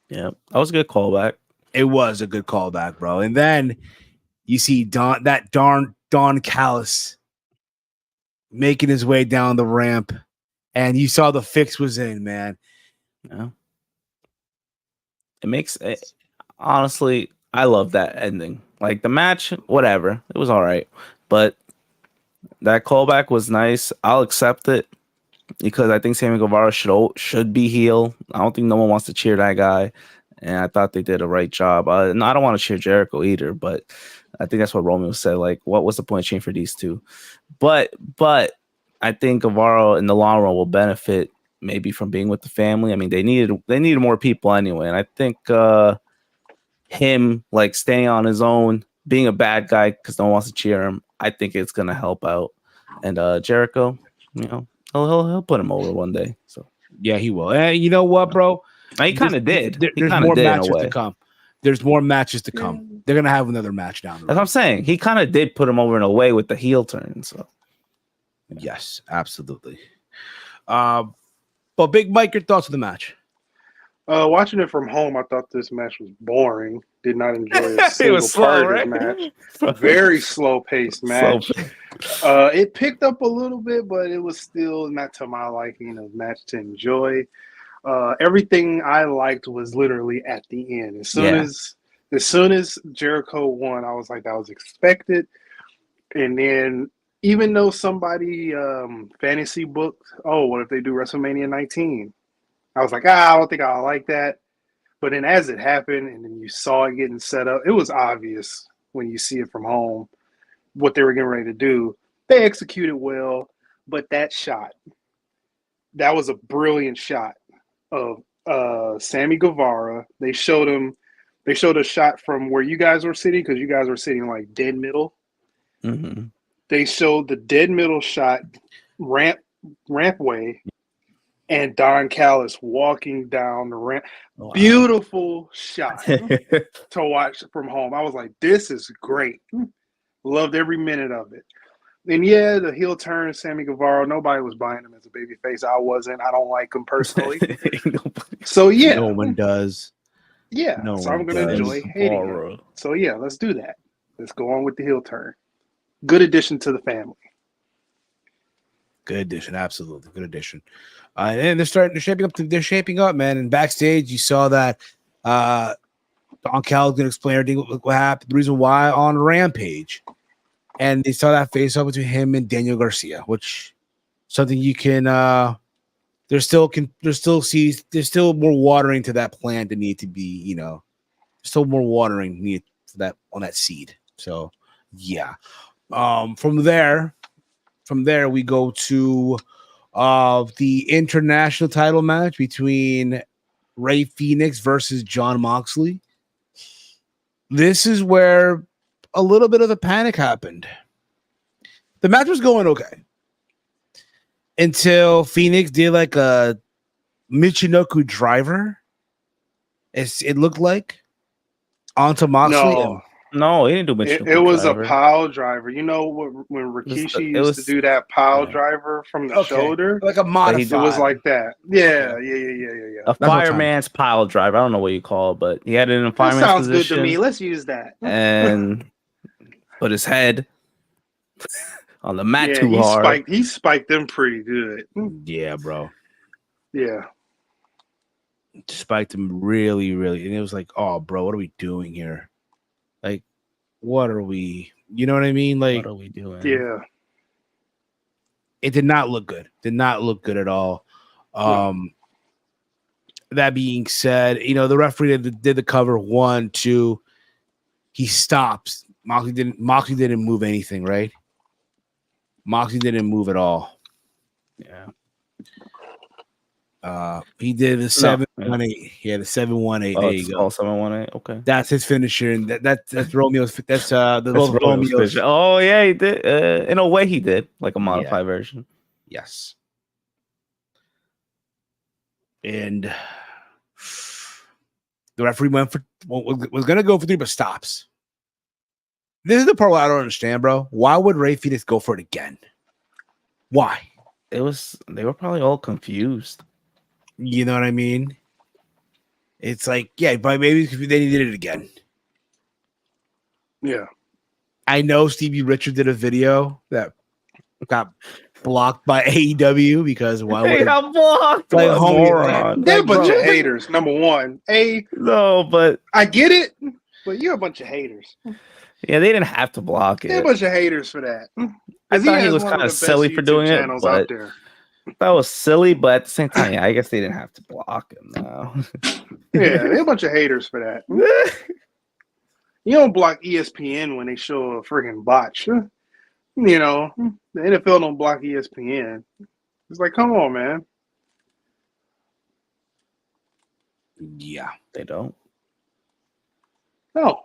Yeah, that was a good callback. It was a good callback, bro. And then you see Don Callis making his way down the ramp, and you saw the fix was in, man. Yeah. It makes it, honestly, I love that ending. Like the match, whatever. It was all right. But that callback was nice. I'll accept it. Because I think Sammy Guevara should be heel. I don't think no one wants to cheer that guy. And I thought they did a right job. And I don't want to cheer Jericho either, but I think that's what Romeo said. Like, what's the point of cheering for these two? But I think Guevara in the long run will benefit maybe from being with the family. I mean, they needed more people anyway. And I think him like staying on his own, being a bad guy because no one wants to cheer him, I think it's gonna help out. And Jericho, you know. He'll put him over one day. So yeah, he will. And you know what, bro? He kind of did. There's more matches to come. There's more matches to come. They're gonna have another match down the road. That's what I'm saying. He kind of did put him over in a way with the heel turn. So yes, absolutely. But Big Mike, your thoughts on the match? Watching it from home, I thought this match was boring. Did not enjoy a single part of this match. Very slow-paced match. It picked up a little bit, but it was still not to my liking of match to enjoy. Everything I liked was literally at the end. As soon as Jericho won, I was like, that was expected. And then even though somebody fantasy booked, what if they do WrestleMania 19? I was like, I don't think I like that. But then as it happened and then you saw it getting set up, it was obvious when you see it from home what they were getting ready to do. They executed well, but that shot, that was a brilliant shot of Sammy Guevara. They showed a shot from where you guys were sitting because you guys were sitting like dead middle. Mm-hmm. They showed the dead middle shot rampway. And Don Callis walking down the ramp. Wow. Beautiful shot to watch from home. I was like, this is great. Loved every minute of it. And yeah, the heel turn, Sammy Guevara, nobody was buying him as a babyface. I wasn't. I don't like him personally. So yeah. No one does. Yeah. No so I'm going to enjoy hating him. So yeah, let's do that. Let's go on with the heel turn. Good addition to the family. Good addition, absolutely good addition. And they're shaping up, man. And backstage, you saw that Don Cal gonna explain everything what happened, the reason why on Rampage, and they saw that face off between him and Daniel Garcia, which something you can. There's still more watering to that plant that need to be, still more watering needed for that on that seed. So yeah, from there we go to of the international title match between Rey Fenix versus Jon Moxley. This is where a little bit of the panic happened. The match was going okay until Phoenix did like a Michinoku driver. It looked like onto Moxley. No, he didn't do Michinoku. It was driver. A pile driver. You know when Rikishi used to do that pile driver from the shoulder, like a modified. It was like that. Yeah. A fireman's pile driver. I don't know what you call it, but he had it in a fireman's position. Sounds good to me. Let's use that. And put his head on the mat too hard. He spiked them pretty good. Yeah, bro. Yeah. Spiked him really, really. And it was like, oh, bro, what are we doing here? Like, what are we? You know what I mean? Like, what are we doing? Yeah. It did not look good. Did not look good at all. That being said, the referee did the cover 1, 2. He stops. Moxley didn't move anything, right? Moxley didn't move at all. Yeah. He did the 7-1-8. Yeah, the 7-1-8. There you go. 7-1-8. Okay. That's his finisher, and that's Romeo's. That's Romeo's. Oh yeah, he did. In a way, he did like a modified version. Yes. And the referee was gonna go for 3, but stops. This is the part where I don't understand, bro. Why would Rey Fenix go for it again? Why? They were probably all confused. You know what I mean? It's like, yeah, but maybe they did it again. Yeah. I know Stevie Richards did a video that got blocked by AEW because why would got blocked? Like, homie, they're a bunch of haters. Number one. No, but I get it, but you're a bunch of haters. Yeah, they didn't have to block it. They're a bunch of haters for that. I thought he was kind of silly for doing it, but that was silly. But at the same time, I guess they didn't have to block him now. Yeah, they're a bunch of haters for that. You don't block ESPN when they show a freaking botch. The NFL don't block ESPN. It's like, come on, man. Yeah, they don't. No.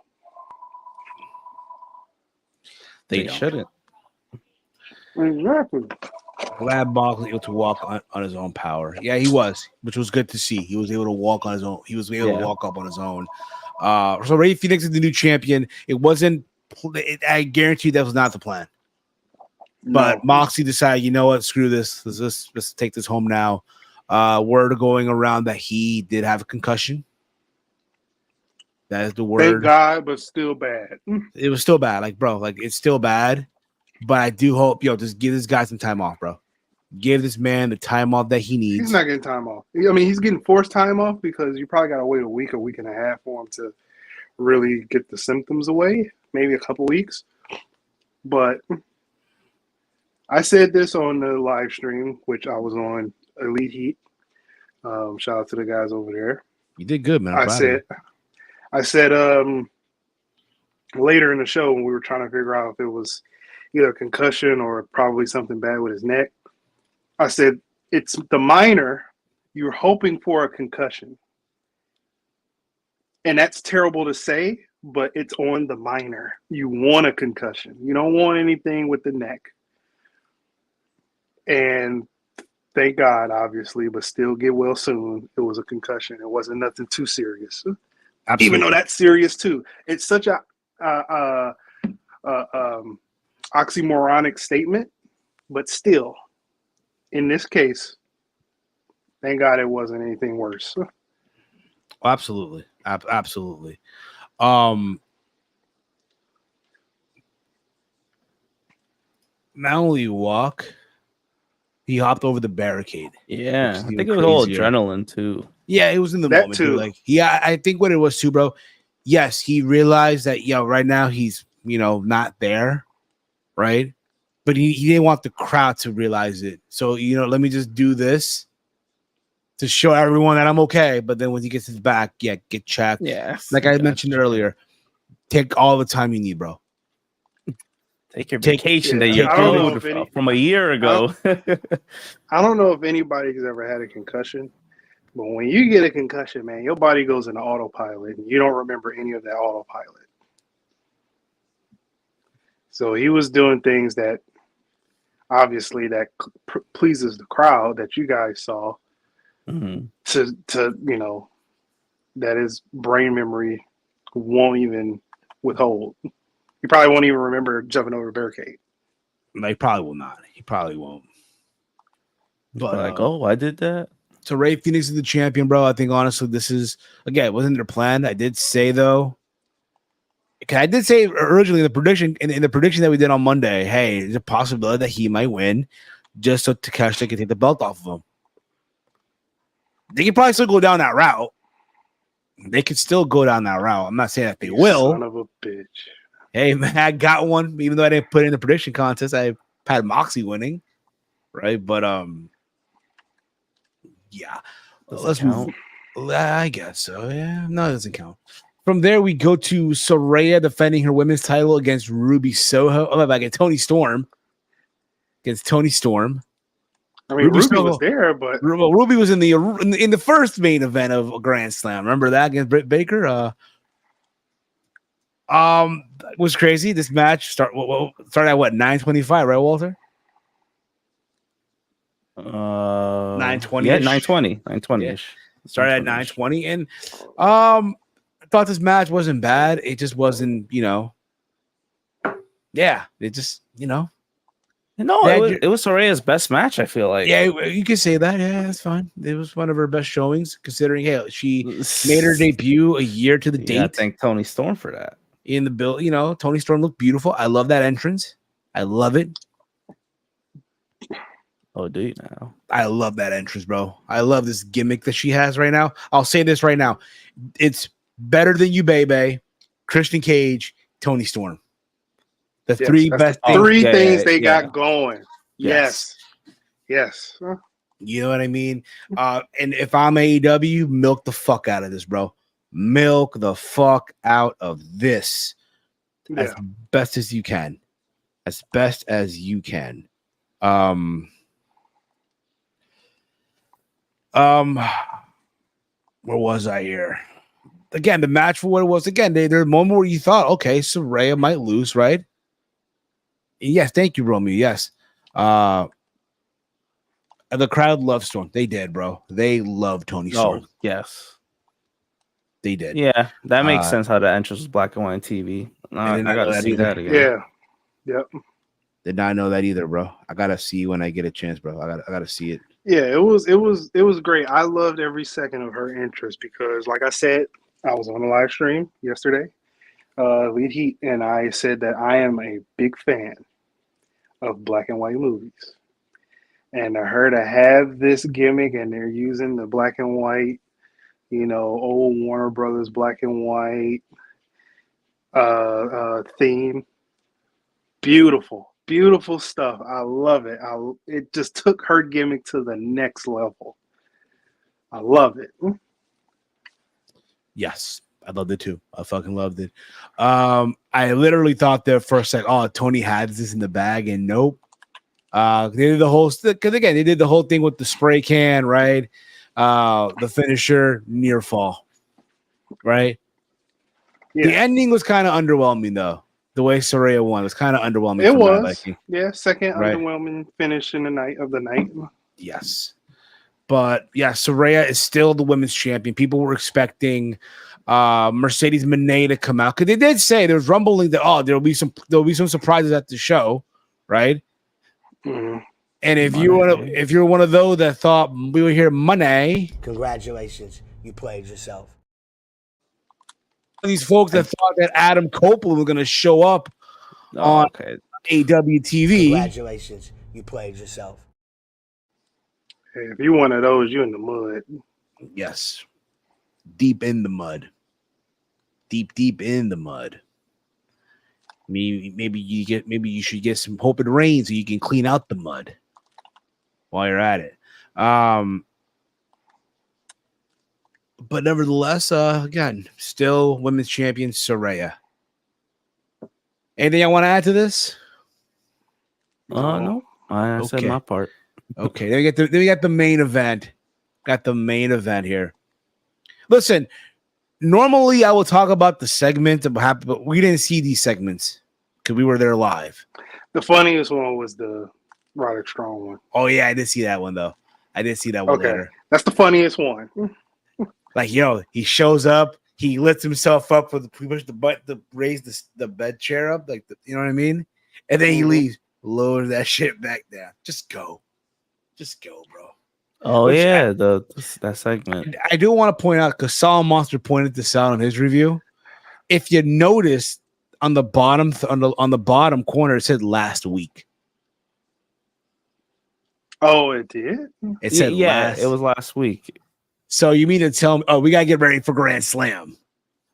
They shouldn't. Exactly. Glad Moxley able to walk on his own power. Yeah, he was, which was good to see. He was able to walk on his own. He was able to walk up on his own. So Rey Fenix is the new champion. It wasn't. I guarantee that was not the plan. No. But Moxley decided, you know what? Screw this. Let's take this home now. Word going around that he did have a concussion. That is the word. Thank God, but still bad. It was still bad. Like, bro, it's still bad. But I do hope, just give this guy some time off, bro. Give this man the time off that he needs. He's not getting time off. I mean, he's getting forced time off because you probably got to wait a week and a half for him to really get the symptoms away. Maybe a couple weeks. But I said this on the live stream, which I was on Elite Heat. Shout out to the guys over there. You did good, man. I said later in the show when we were trying to figure out if it was either a concussion or probably something bad with his neck, I said, it's the minor. You're hoping for a concussion. And that's terrible to say, but it's on the minor. You want a concussion. You don't want anything with the neck. And thank God, obviously, but still get well soon. It was a concussion. It wasn't nothing too serious. Absolutely. Even though that's serious too. It's such a oxymoronic statement, but still, in this case, thank God it wasn't anything worse. Absolutely. Absolutely. Not only walk, he hopped over the barricade. Yeah, I think it was all adrenaline too. Yeah, it was in the moment too. Like, yeah, I think what it was too, bro. Yes, he realized that right now he's not there, right? But he didn't want the crowd to realize it. So let me just do this to show everyone that I'm okay. But then when he gets his back, get checked. Yeah, like I mentioned earlier, take all the time you need, bro. Take your vacation that you owed from a year ago. I don't know if anybody's ever had a concussion, but when you get a concussion, man, your body goes into autopilot, and you don't remember any of that autopilot. So he was doing things that obviously that pleases the crowd that you guys saw. Mm-hmm. To that his brain memory won't even withhold. He probably won't even remember jumping over a barricade. No, he probably will not. He probably won't. But like, I did that. So Ray Phoenix is the champion, bro. I think honestly, this is again, it wasn't their plan. I did say though. I did say originally in the prediction that we did on Monday, hey, there's a possibility that he might win just so Takeshita can take the belt off of him. They could probably still go down that route. They could still go down that route. I'm not saying that they will. Son of a bitch. Hey, man, I got one. Even though I didn't put it in the prediction contest, I had Moxie winning. Right? But, yeah. Let's move. I guess so. Yeah. No, it doesn't count. From there, we go to Saraya defending her women's title against Ruby Soho. Oh, against Toni Storm. Against Toni Storm. I mean, Ruby was there, but Ruby was in the first main event of a Grand Slam. Remember that against Britt Baker? Was crazy. This match started at what 9:25, right, Walter? 9:20. Yeah, 9:20 ish. Started at 9:20, and I thought this match wasn't bad. It just wasn't, yeah. It just, No, it was Soraya's best match, I feel like. Yeah, you can say that. Yeah, that's fine. It was one of her best showings, considering, hey, she made her debut a year to the date. I thank Toni Storm for that. In the bill, Toni Storm looked beautiful. I love that entrance. I love it. Oh, do you now? I love that entrance, bro. I love this gimmick that she has right now. I'll say this right now. It's better than you, Bebe, Christian Cage, Toni Storm. The three best things they got going. Yes. You know what I mean? And if I'm AEW, milk the fuck out of this, bro. Milk the fuck out of this as best as you can. As best as you can. Where was I here? Again, the match for what it was. Again, there's a moment where you thought, okay, Saraya might lose, right? Yes, thank you, Romeo. Yes. The crowd loved Storm. They did, bro. They loved Toni Storm. Oh, yes. They did. Yeah, that makes sense how the entrance was black and white on TV. I got to see that again. Yeah. Yep. Did not know that either, bro. I gotta see when I get a chance, bro. I gotta see it. Yeah, it was great. I loved every second of her entrance because, like I said, I was on a live stream yesterday, Lead Heat, and I said that I am a big fan of black and white movies. And for her to have this gimmick and they're using the black and white, old Warner Brothers black and white theme. Beautiful stuff. I love it. It just took her gimmick to the next level. I love it. Yes, I loved it too. I fucking loved it. I literally thought there for a second, oh, Tony had this in the bag, and nope. They did the whole thing with the spray can, right? The finisher, near fall, right? Yeah. The ending was kind of underwhelming, though. The way Saraya won was kind of underwhelming. It was, second underwhelming finish in the night. Yes, but yeah, Saraya is still the women's champion. People were expecting Mercedes Moné to come out because they did say there was rumbling that there'll be some surprises at the show, right? Mm-hmm. And if you're one of those that thought we would hear Moné, congratulations, you played yourself. These folks that thought that Adam Copeland was going to show up on AEW TV. Congratulations, you played yourself. Hey, if you're one of those, you're in the mud. Yes. Deep in the mud. Deep in the mud. Maybe you should get some Hope and Rain so you can clean out the mud while you're at it. But nevertheless, again, still women's champion Saraya. Anything I want to add to this? No. I said my part. Okay, then we got the main event. Got the main event here. Listen, normally I will talk about the segment of what happened, but we didn't see these segments because we were there live. The funniest one was the Roderick Strong one. Oh yeah, I did see that one though. I did see that one later. That's the funniest one. Like, he shows up, he lifts himself up with he pushed the butt to raise the bed chair up, like you know what I mean? And then he leaves, lowers that shit back down. Just go, bro. Oh yeah, that segment. I do want to point out because Solid Monster pointed this out on his review. If you notice on the bottom on the bottom corner, it said last week. Oh, it did? It said it was last week. So you mean to tell me, we gotta get ready for Grand Slam.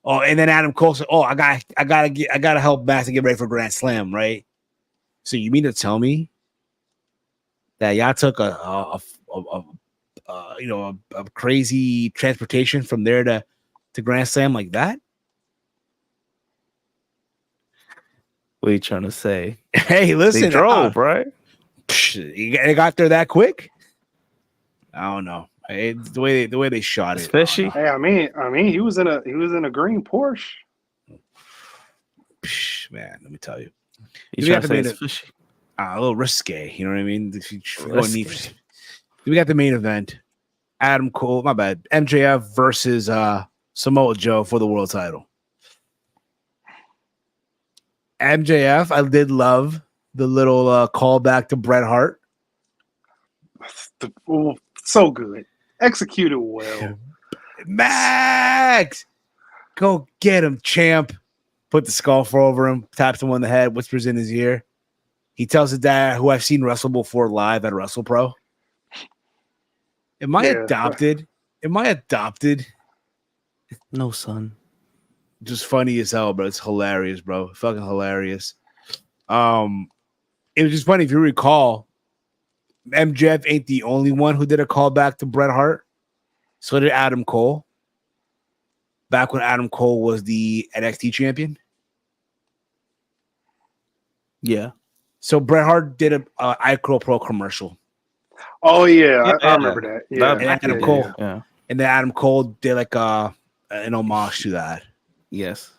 Oh, and then Adam Cole said, I gotta help Max to get ready for Grand Slam, right? So you mean to tell me that y'all took a crazy transportation from there to Grand Slam like that? What are you trying to say? Hey, listen, they drove, right? They got there that quick? I don't know. The way they shot it. Fishy. Hey, I mean, he was in a green Porsche. Man, let me tell you. You trying to say it's fishy? A little risque, you know what I mean? We got the main event. Adam Cole, my bad. MJF versus Samoa Joe for the world title. MJF, I did love the little callback to Bret Hart. So good. Executed well. Max! Go get him, champ. Put the scarf over him, taps him on the head, whispers in his ear. He tells his dad, who I've seen wrestle before live at WrestlePro. Am I adopted? No, son. Just funny as hell, bro. It's hilarious, bro. Fucking hilarious. It was just funny if you recall. MJF ain't the only one who did a callback to Bret Hart. So did Adam Cole. Back when Adam Cole was the NXT champion. Yeah. So Bret Hart did a iCurl Pro commercial. Oh yeah, I remember that. Yeah, and Adam Cole. Yeah. And then Adam Cole did like an homage to that. Yes.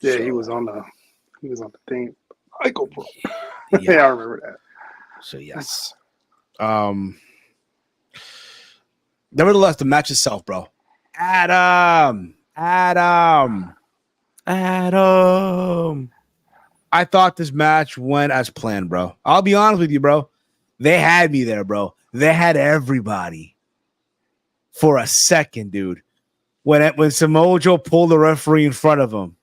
Yeah, he was on the thing. iCurl Pro. Yeah, I remember that. So yes. Nevertheless, the match itself, bro. Adam. I thought this match went as planned, bro. I'll be honest with you, bro. They had me there, bro. They had everybody for a second, dude. When Samoa Joe pulled the referee in front of him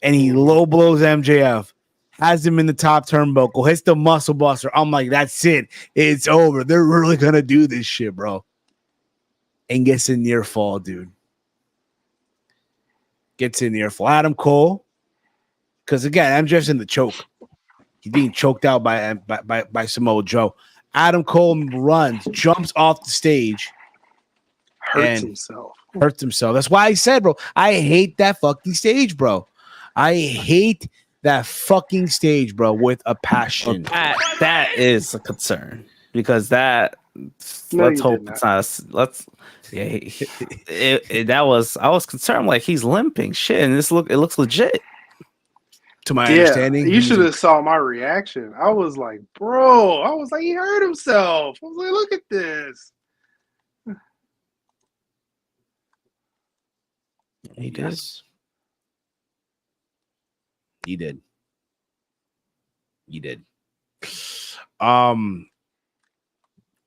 and he low blows MJF, has him in the top turnbuckle, hits the muscle buster. I'm like, that's it. It's over. They're really going to do this shit, bro. And gets a near fall, dude. Gets in near fall. Adam Cole. Because, again, MJF's in the choke. He's being choked out by Samoa Joe. Adam Cole runs, jumps off the stage. Hurts himself. That's why I said, bro, I hate that fucking stage, bro. I hate that fucking stage, bro, with a passion. That is a concern because let's hope it's not. I was concerned, like he's limping, shit, and it looks legit. To my understanding, you should have saw my reaction. I was like, bro, he hurt himself. I was like, look at this. He did. He did. What am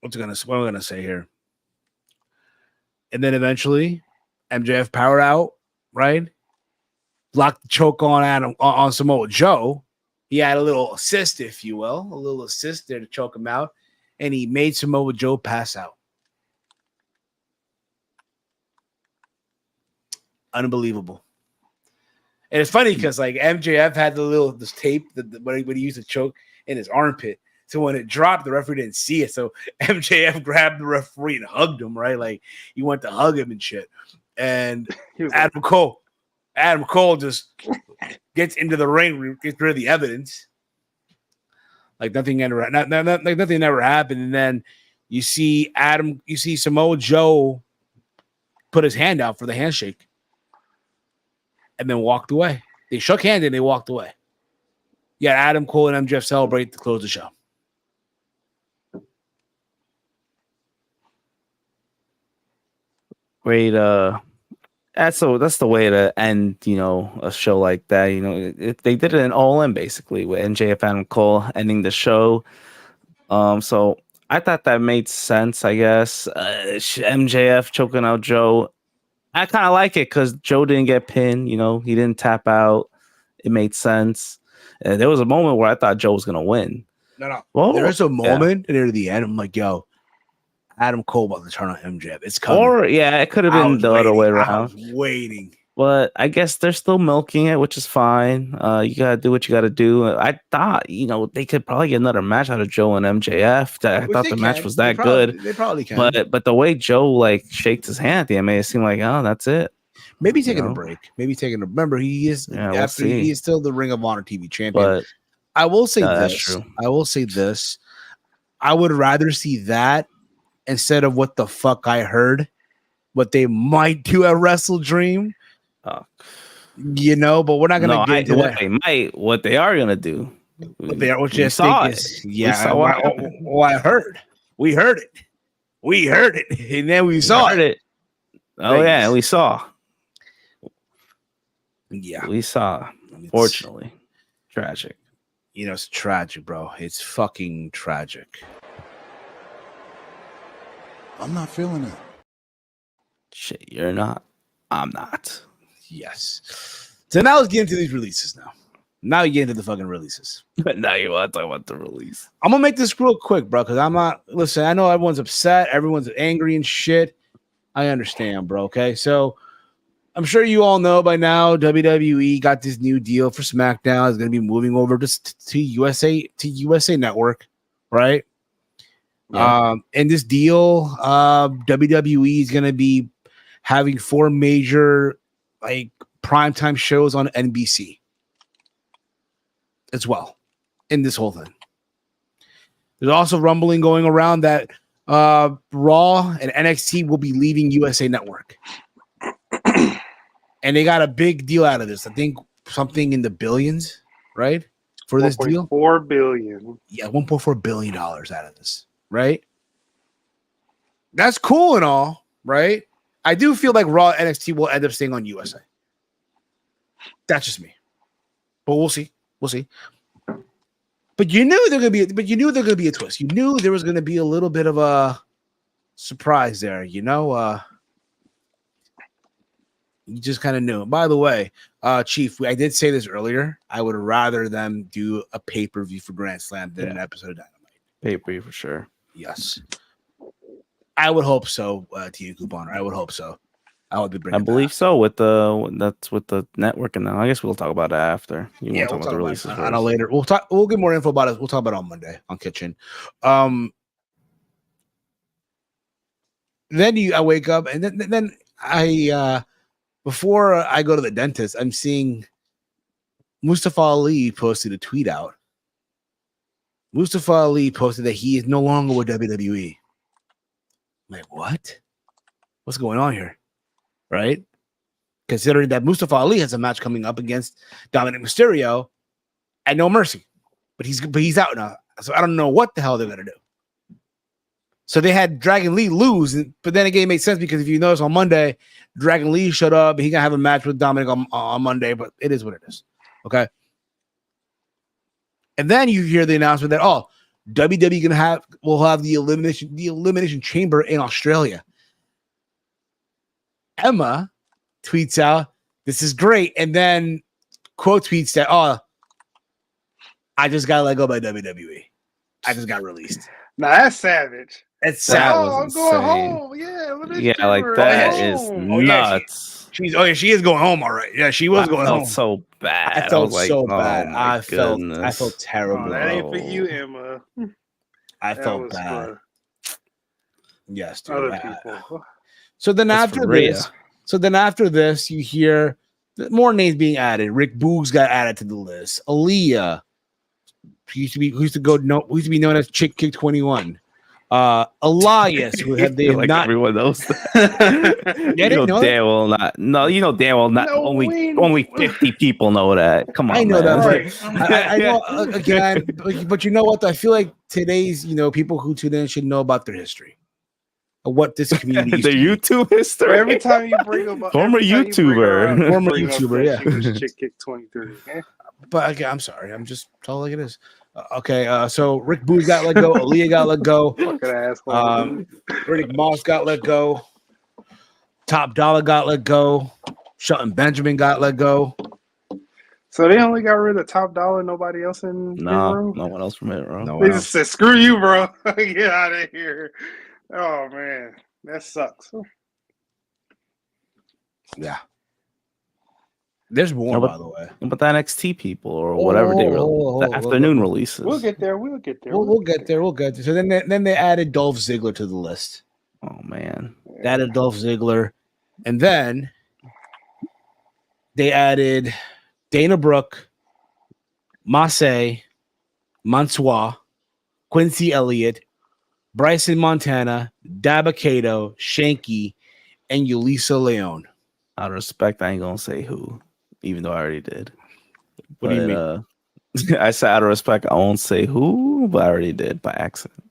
I gonna say here? And then eventually, MJF powered out, right? Locked the choke on Samoa Joe. He had a little assist, if you will, a little assist there to choke him out, and he made Samoa Joe pass out. Unbelievable. And it's funny because like MJF had this tape when he used to choke in his armpit. So when it dropped, the referee didn't see it. So MJF grabbed the referee and hugged him, right? Like he went to hug him and shit. And Adam Cole just gets into the ring, gets rid of the evidence, like nothing ever happened. And then you see Samoa Joe put his hand out for the handshake and then walked away. They shook hands and they walked away. Yeah, Adam Cole and MJF celebrate to close the show. Great. That's the way to end, a show like that. They did it in All In basically with MJF, Adam Cole ending the show. So I thought that made sense. I guess MJF choking out Joe. I kind of like it because Joe didn't get pinned. He didn't tap out. It made sense. There was a moment where I thought Joe was gonna win. No. Whoa, there's a moment near the end. I'm like, yo, Adam Cole about to turn on MJF. It's coming. Or it could have been the other way around. I was waiting. But I guess they're still milking it, which is fine. You gotta do what you gotta do. I thought, they could probably get another match out of Joe and MJF. I thought the match was that good. They probably can. But the way Joe shaked his hand at the end made it seem like, oh, that's it. Maybe taking a break. Remember, he is he is still the Ring of Honor TV champion. But I will say this. I will say this. I would rather see that instead of what the fuck I heard, what they might do at Wrestle Dream. But we're not gonna get into that. What they are gonna do. What they are, what you saw is, I heard. We heard it, and then we saw it. Oh yeah, we saw. Yeah, we saw. Fortunately, tragic. It's tragic, bro. It's fucking tragic. I'm not feeling it. Shit, you're not. I'm not. Yes. So now let's get into these releases now. Now you get into the fucking releases. But now you want to talk about the release. I'm going to make this real quick, bro, because I'm not... Listen, I know everyone's upset. Everyone's angry and shit. I understand, bro, okay? So I'm sure you all know by now WWE got this new deal for SmackDown. It's going to be moving over to USA Network, right? Yeah. And this deal, WWE is going to be having 4 major primetime shows on NBC as well in this whole thing. There's also rumbling going around that Raw and NXT will be leaving USA Network. And they got a big deal out of this. I think something in the billions, right? For this deal? $4 billion. Yeah, $1.4 billion out of this, right? That's cool and all, right? I do feel like Raw and NXT will end up staying on USA. That's just me. But we'll see. But you knew there gonna be a twist. You knew there was gonna be a little bit of a surprise there, You just kind of knew. By the way, Chief, I did say this earlier. I would rather them do a pay-per-view for Grand Slam than an episode of Dynamite. Pay-per-view for sure. Yes. I would hope so, T. Couponer. I would hope so. I would be bringing. I believe so. With the network, and I guess we'll talk about it after. We'll talk about the releases. I know later. We'll talk. We'll get more info about it. We'll talk about it on Monday on Kitchen. Then I wake up, and then I before I go to the dentist, I'm seeing Mustafa Ali posted a tweet out. Mustafa Ali posted that he is no longer with WWE. I'm like, what? What's going on here? Right? Considering that Mustafa Ali has a match coming up against Dominic Mysterio at No Mercy. But he's out now. So I don't know what the hell they're gonna do. So they had Dragon Lee lose, but then again, it makes sense because if you notice on Monday, Dragon Lee showed up. He gonna have a match with Dominic on Monday, but it is what it is. Okay. And then you hear the announcement that WWE will have the elimination chamber in Australia. Emma tweets out, "This is great," and then quote tweets that, I just got let go by WWE. I just got released. Now that's savage. It's savage. I'm going home. Yeah, like that is nuts. She is going home. All right. Yeah, she was going home. So bad. I felt so bad. I felt terrible. That ain't for you, Emma. I felt bad. Yes, dude. Other people. So then after this, you hear more names being added. Rick Boogs got added to the list. Aaliyah, who used to be known as Chick Kick 21. Elias, who had they like not everyone knows that. You know damn well not. No, you know damn well not. No, only 50 people know that. Come on, I know man. that. I know again, but you know what? I feel like today's people who tune in should know about their history, of what this community used the to be. YouTube history. Every time you bring up former YouTuber, yeah. She was Chick Kick 23. But again, I'm sorry. I'm just telling like it is. Okay, so Rick Booz got let go. Aaliyah got let go. Fucking asshole. Riddick Moss got let go. Top Dollar got let go. Shelton Benjamin got let go. So they only got rid of Top Dollar, nobody else in his room? No one else from it, bro. No They just said, screw you, bro. Get out of here. Oh, man. That sucks. Yeah. There's more, by the way. But the NXT people or whatever they were, the afternoon releases. We'll get there. We'll get there. We'll get there. We'll get there. So then they added Dolph Ziggler to the list. Oh, man. They added Dolph Ziggler. And then they added Dana Brooke, Massey, Mansois, Quincy Elliott, Bryson Montana, Dabba-Kato, Shanky, and Yulisa Leon. Out of respect, I ain't gonna say who, even though I already did. What do you mean? I said out of respect, I won't say who, but I already did by accident.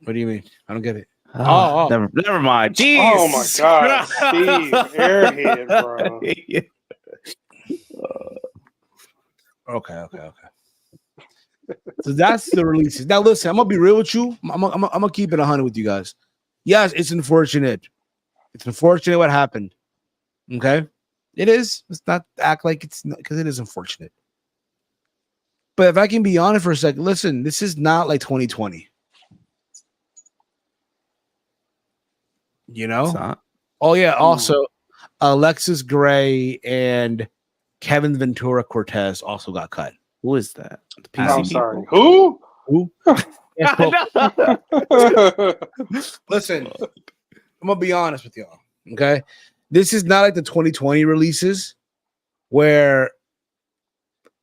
What do you mean? I don't get it. Never mind. Jeez. Oh my God, Steve, airhead, bro. Okay. So that's the releases. Now listen, I'm gonna be real with you. I'm gonna keep it 100 with you guys. Yes, it's unfortunate. It's unfortunate what happened. Okay, it is. Let's not act like it's not, because it is unfortunate. But if I can be honest for a second, listen, this is not like 2020. You know? Oh yeah. Also, Alexis Gray and Kevin Ventura Cortez also got cut. Who is that? The PC I'm sorry. Who? Listen, I'm gonna be honest with y'all. Okay, this is not like the 2020 releases where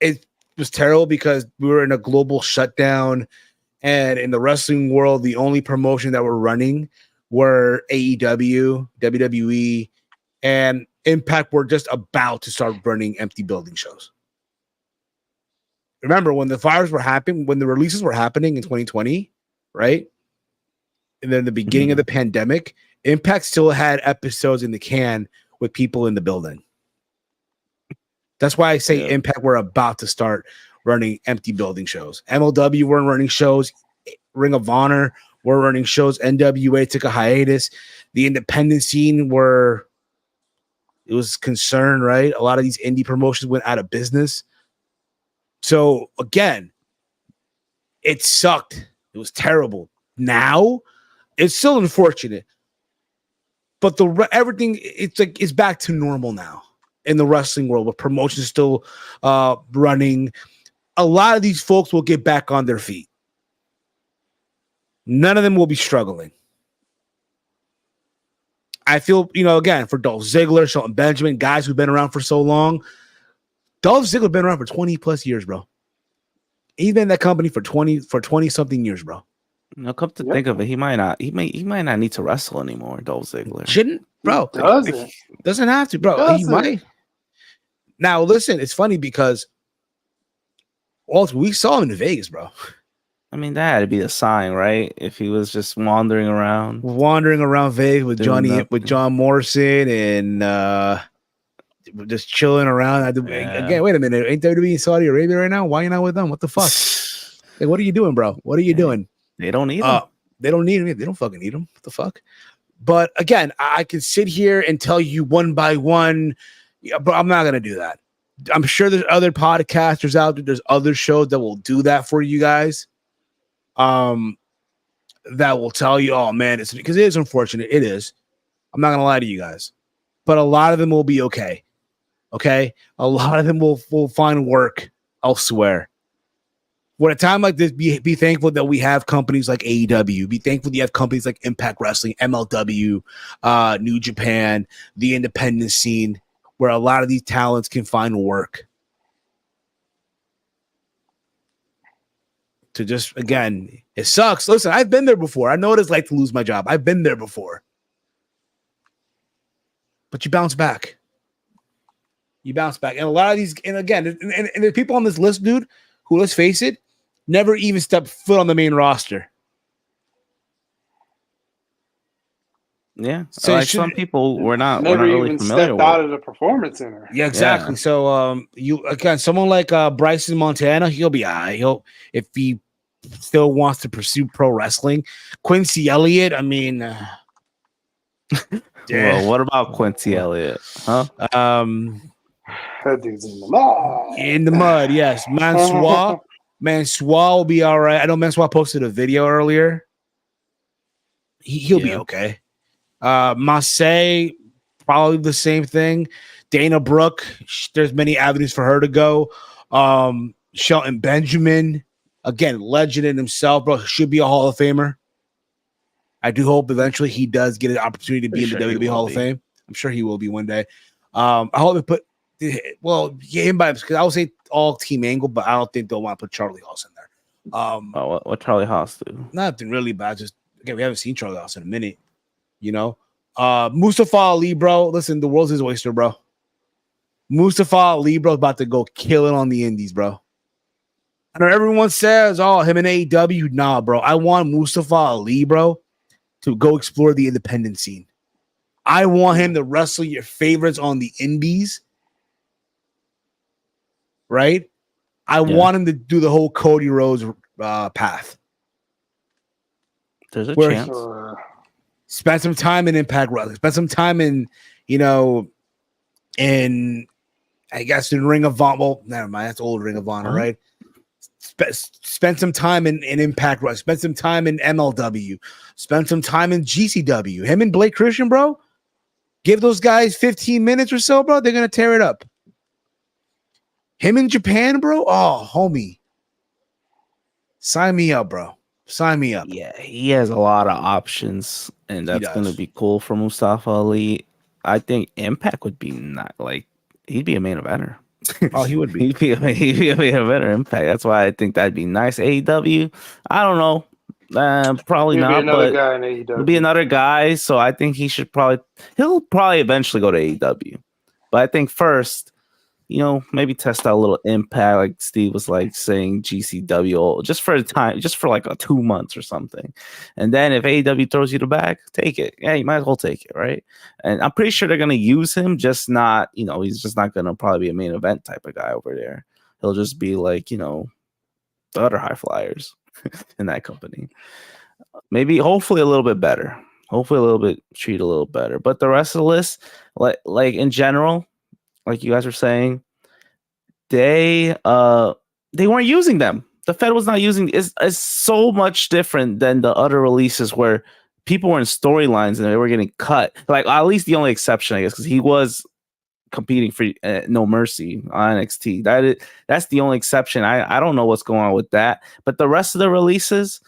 it was terrible because we were in a global shutdown, and in the wrestling world, the only promotion that were running were AEW, WWE, and Impact were just about to start running empty building shows. Remember when the fires were happening, when the releases were happening in 2020, right? And then the beginning of the pandemic, Impact still had episodes in the can with people in the building. That's why I say Impact were about to start running empty building shows. MLW weren't running shows. Ring of Honor were running shows. NWA took a hiatus. The independent scene it was concerned, right? A lot of these indie promotions went out of business. So again, it sucked. It was terrible. Now it's still unfortunate, but everything it's back to normal now in the wrestling world, with promotions still running. A lot of these folks will get back on their feet. None of them will be struggling. I feel, again, for Dolph Ziggler, Shelton Benjamin, guys who've been around for so long. Dolph Ziggler's been around for 20 plus years, bro. He's been in that company for 20 something years, bro. Come to think of it, he might not need to wrestle anymore, Dolph Ziggler. Shouldn't, bro. Doesn't have to, bro. He might. Now, listen, it's funny because we saw him in Vegas, bro. I mean, that had to be a sign, right? If he was just wandering around Vegas with John Morrison and just chilling around. Again, wait a minute. Ain't WWE in Saudi Arabia right now? Why you not with them? What the fuck? Like, what are you doing, bro? What are you doing? They don't need him. They don't need him. They don't fucking need him. What the fuck? But again, I can sit here and tell you one by one, but I'm not going to do that. I'm sure there's other podcasters out there. There's other shows that will do that for you guys. That will tell you, oh man, it's because it is unfortunate. It is. I'm not going to lie to you guys, but a lot of them will be okay. Okay. A lot of them will find work elsewhere. When a time like this, be thankful that we have companies like AEW. Be thankful that you have companies like Impact Wrestling, MLW, New Japan, the independent scene, where a lot of these talents can find work. to just, again, it sucks. Listen, I've been there before. I know what it's like to lose my job. I've been there before. But you bounce back. You bounce back. And a lot of these, and again, and there's people on this list, dude, who, let's face it, never even stepped foot on the main roster. Yeah. So like some people we're not really even familiar stepped with. Out of the performance center. Yeah, exactly. Yeah. So you again, someone like Bryson Montana, he'll be all right. If he still wants to pursue pro wrestling. Quincy Elliott, I mean, well, what about Quincy Elliott? Huh? That dude's in the mud. In the mud, yes. Mansois will be all right. I know Mansois posted a video earlier. He'll be okay. Marseille, probably the same thing. Dana Brooke, there's many avenues for her to go. Shelton Benjamin, again, legend in himself, bro, should be a Hall of Famer. I do hope eventually he does get an opportunity to be in the WWE Hall of Fame. I'm sure he will be one day. I hope they put, him by, because I would say all Team Angle, but I don't think they'll want to put Charlie Haas in there. What Charlie Haas do? Nothing really bad. Just, again, we haven't seen Charlie Haas in a minute. You know, Mustafa Ali, bro. Listen, the world's his oyster, bro. Mustafa Ali, bro, is about to go kill it on the indies, bro. I know everyone says, oh, him and AEW. Nah, bro. I want Mustafa Ali, bro, to go explore the independent scene. I want him to wrestle your favorites on the indies. Right? I want him to do the whole Cody Rhodes path. There's a chance. Spend some time in Impact Wrestling. Spend some time in, I guess, in Ring of Honor. Well, never mind. That's old Ring of Honor, right? Spend some time in Impact Wrestling. Spend some time in MLW. Spend some time in GCW. Him and Blake Christian, bro. Give those guys 15 minutes or so, bro. They're going to tear it up. Him in Japan, bro. Oh, homie. Sign me up, bro. Sign me up. Yeah, he has a lot of options, and that's going to be cool for Mustafa Ali. I think Impact would be he'd be a main eventer. Oh, he would be. he'd be a main eventer. Impact. That's why I think that'd be nice. AEW, I don't know. Probably He'll not. Be another but guy in AEW. He'll be another guy, so I think he'll probably eventually go to AEW. But I think first, maybe test out a little Impact, like Steve was saying GCW, just for a time, just for like 2 months or something. And then if AEW throws you the bag, take it. Yeah, you might as well take it, right? And I'm pretty sure they're going to use him, just not, he's just not going to probably be a main event type of guy over there. He'll just be like, the other high flyers in that company. Maybe, hopefully a little bit better. Hopefully a little bit, treat a little better. But the rest of the list, like in general, like you guys were saying, they weren't using them. The Fed was not using. It's so much different than the other releases where people were in storylines and they were getting cut. Like, at least the only exception, I guess, because he was competing for No Mercy on NXT. That's the only exception. I don't know what's going on with that. But the rest of the releases,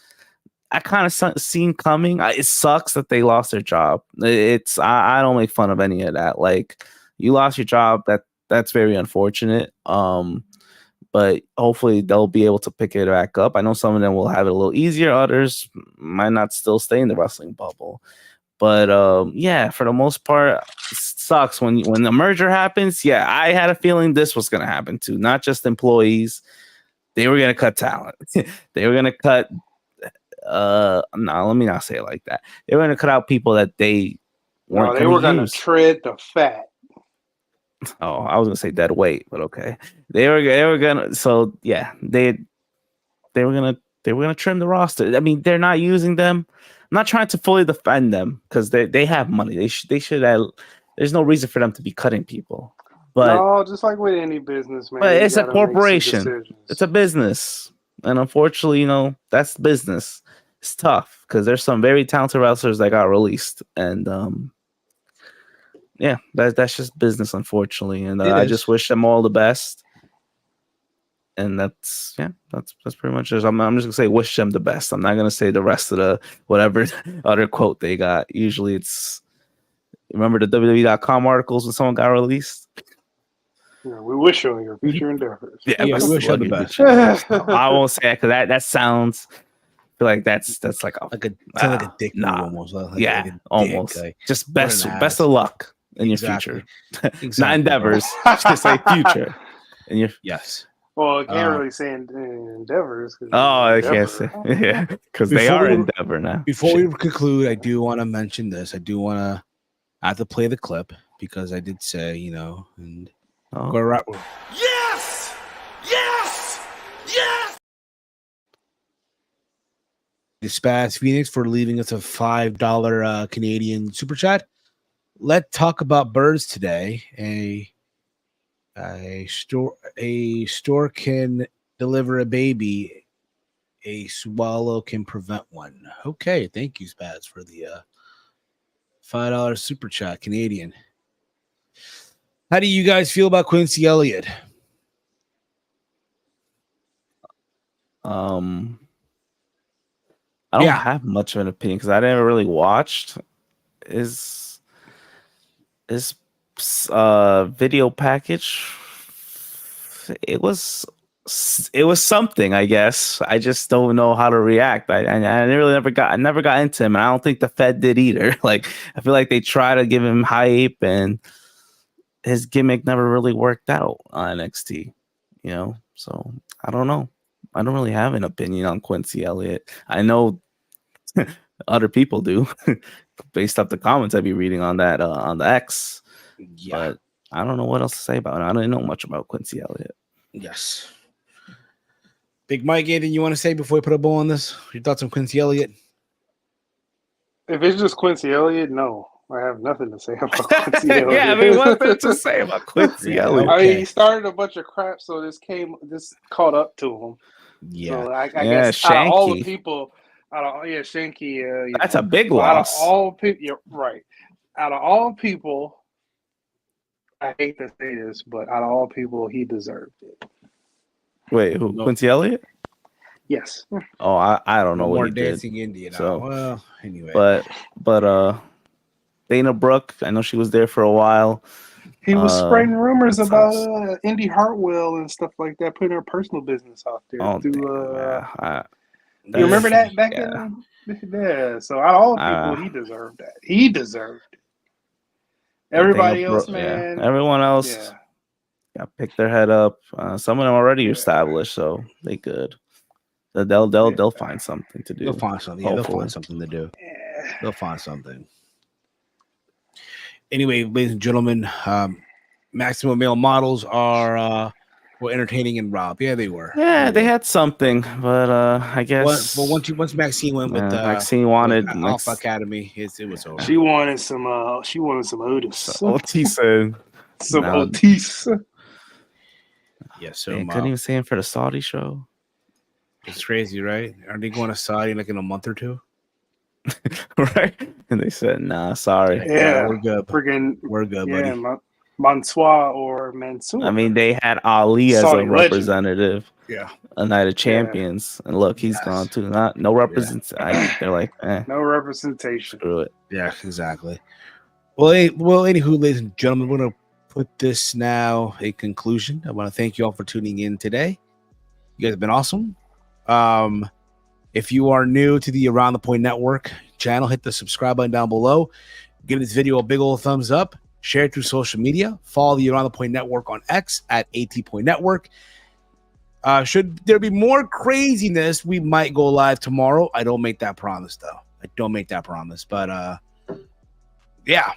I kind of seen coming. It sucks that they lost their job. I don't make fun of any of that. Like, you lost your job. That's very unfortunate. But hopefully they'll be able to pick it back up. I know some of them will have it a little easier. Others might not still stay in the wrestling bubble. But for the most part, it sucks when the merger happens. Yeah, I had a feeling this was going to happen too. Not just employees. They were going to cut talent. They were going to cut. No, let me not say it like that. They were going to cut out people that they weren't. No, they were going to tread the fat. Oh, I was gonna say dead weight, but okay. They were gonna. So yeah, they were gonna trim the roster. I mean, they're not using them. I'm not trying to fully defend them because they have money. They should have. There's no reason for them to be cutting people. But no, just like with any business, man. But it's a corporation. It's a business, and unfortunately, that's business. It's tough because there's some very talented wrestlers that got released, and yeah, that's just business, unfortunately, and I just wish them all the best. And that's pretty much it. I'm just gonna say wish them the best. I'm not gonna say the rest of the whatever other quote they got. Usually, it's remember the WWE.com articles when someone got released. Yeah, we wish you on your future endeavors. Yeah, we wish you the best. I won't say it because that sounds. I feel like that's like a dick move almost. Like almost. Dick, like, just best of luck in your future. Not endeavors. Just say future. In your Well, I can't really say endeavors. I can't say. Yeah, because they are endeavor now. Before we conclude, I do want to mention this. I have to play the clip because I did say, and go right. Yes! Yes! Yes! Spaz Phoenix for leaving us a $5 Canadian super chat. Let's talk about birds today. A store can deliver a baby. A swallow can prevent one. Okay, thank you, Spaz, for the $5 super chat Canadian. How do you guys feel about Quincy Elliott? I don't have much of an opinion because I never really watched his video package. It was something, I guess. I just don't know how to react. I never got into him, and I don't think the Fed did either. Like, I feel like they try to give him hype, and his gimmick never really worked out on NXT. So I don't know. I don't really have an opinion on Quincy Elliott. I know other people do, based off the comments I be reading on that on the X. Yeah. But I don't know what else to say about it. I don't know much about Quincy Elliott. Yes. Big Mike, anything you want to say before we put a bow on this? Your thoughts on Quincy Elliott? If it's just Quincy Elliott, no. I have nothing to say about Quincy Elliott. Yeah, I mean, what's there to say about Quincy Elliott? I mean, he started a bunch of crap, so this caught up to him. Yeah. So I guess Shanky. Out of all the people, Shanky. That's a big loss. Out of all people, you're right. Out of all people, I hate to say this, but out of all people, he deserved it. Wait, who? Quincy Elliott? Yes. Oh, I don't know what he dancing did. Indian. So, well, anyway. But Dana Brooke, I know she was there for a while. He was spreading rumors about Indy Hartwell and stuff like that, putting her personal business out there. You remember that back in? Yeah. So out of all people, he deserved that. He deserved it. Everybody else, man. Yeah. Everyone else got picked their head up. Some of them already established, so they good. They'll find something to do. They'll find something. Yeah, they'll find something to do. They'll find something. Anyway, ladies and gentlemen, Maximum Male Models were entertaining and Rob. Yeah, they were. Yeah, they had something, but I guess. Well, once Maxine went with Maxine wanted Alpha Academy, it was over. She wanted some Otis. Otis. Some Otis. Yeah, so couldn't even say him for the Saudi show. It's crazy, right? Are they going to Saudi like in a month or two? Right? And they said, nah, sorry. Yeah, we're good. We're good, buddy. Mansoor or Mansoor. I mean, they had Ali as a representative. Yeah. A Night of Champions. And look, he's gone too. No representation. They're like, no representation. Screw it. Yeah, exactly. Well, anywho, ladies and gentlemen, we're going to put this now a conclusion. I want to thank you all for tuning in today. You guys have been awesome. If you are new to the Around the Point Network channel, hit the subscribe button down below. Give this video a big old thumbs up. Share it through social media. Follow the Around the Point Network on X at AT Network. Should there be more craziness, we might go live tomorrow. I don't make that promise, though. But yeah.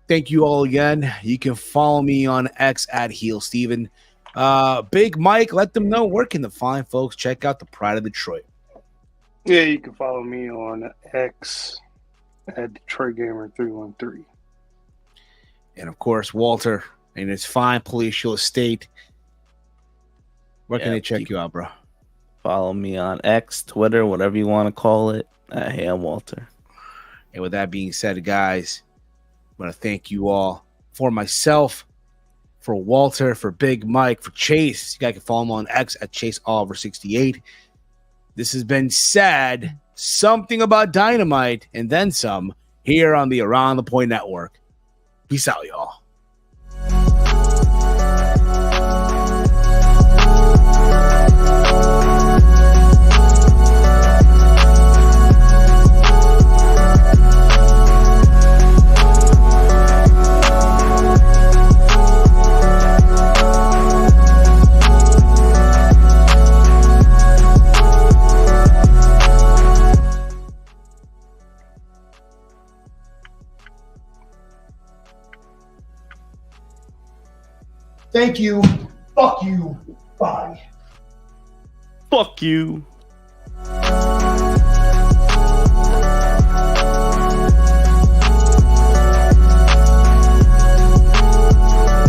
Thank you all again. You can follow me on X at Heel Steven. Big Mike, let them know where can the fine folks check out the Pride of Detroit. Yeah, you can follow me on X at Detroit Gamer 313. And of course, Walter and his fine palatial estate. Where can they check you out, bro? Follow me on X, Twitter, whatever you want to call it. Hey, I'm Walter. And with that being said, guys, I want to thank you all for myself, for Walter, for Big Mike, for Chase. You guys can follow him on X at ChaseOliver68. This has been S.A.D, something about Dynamite, and then some, here on the Around the Point Network. Peace out, y'all. Thank you. Fuck you. Bye. Fuck you.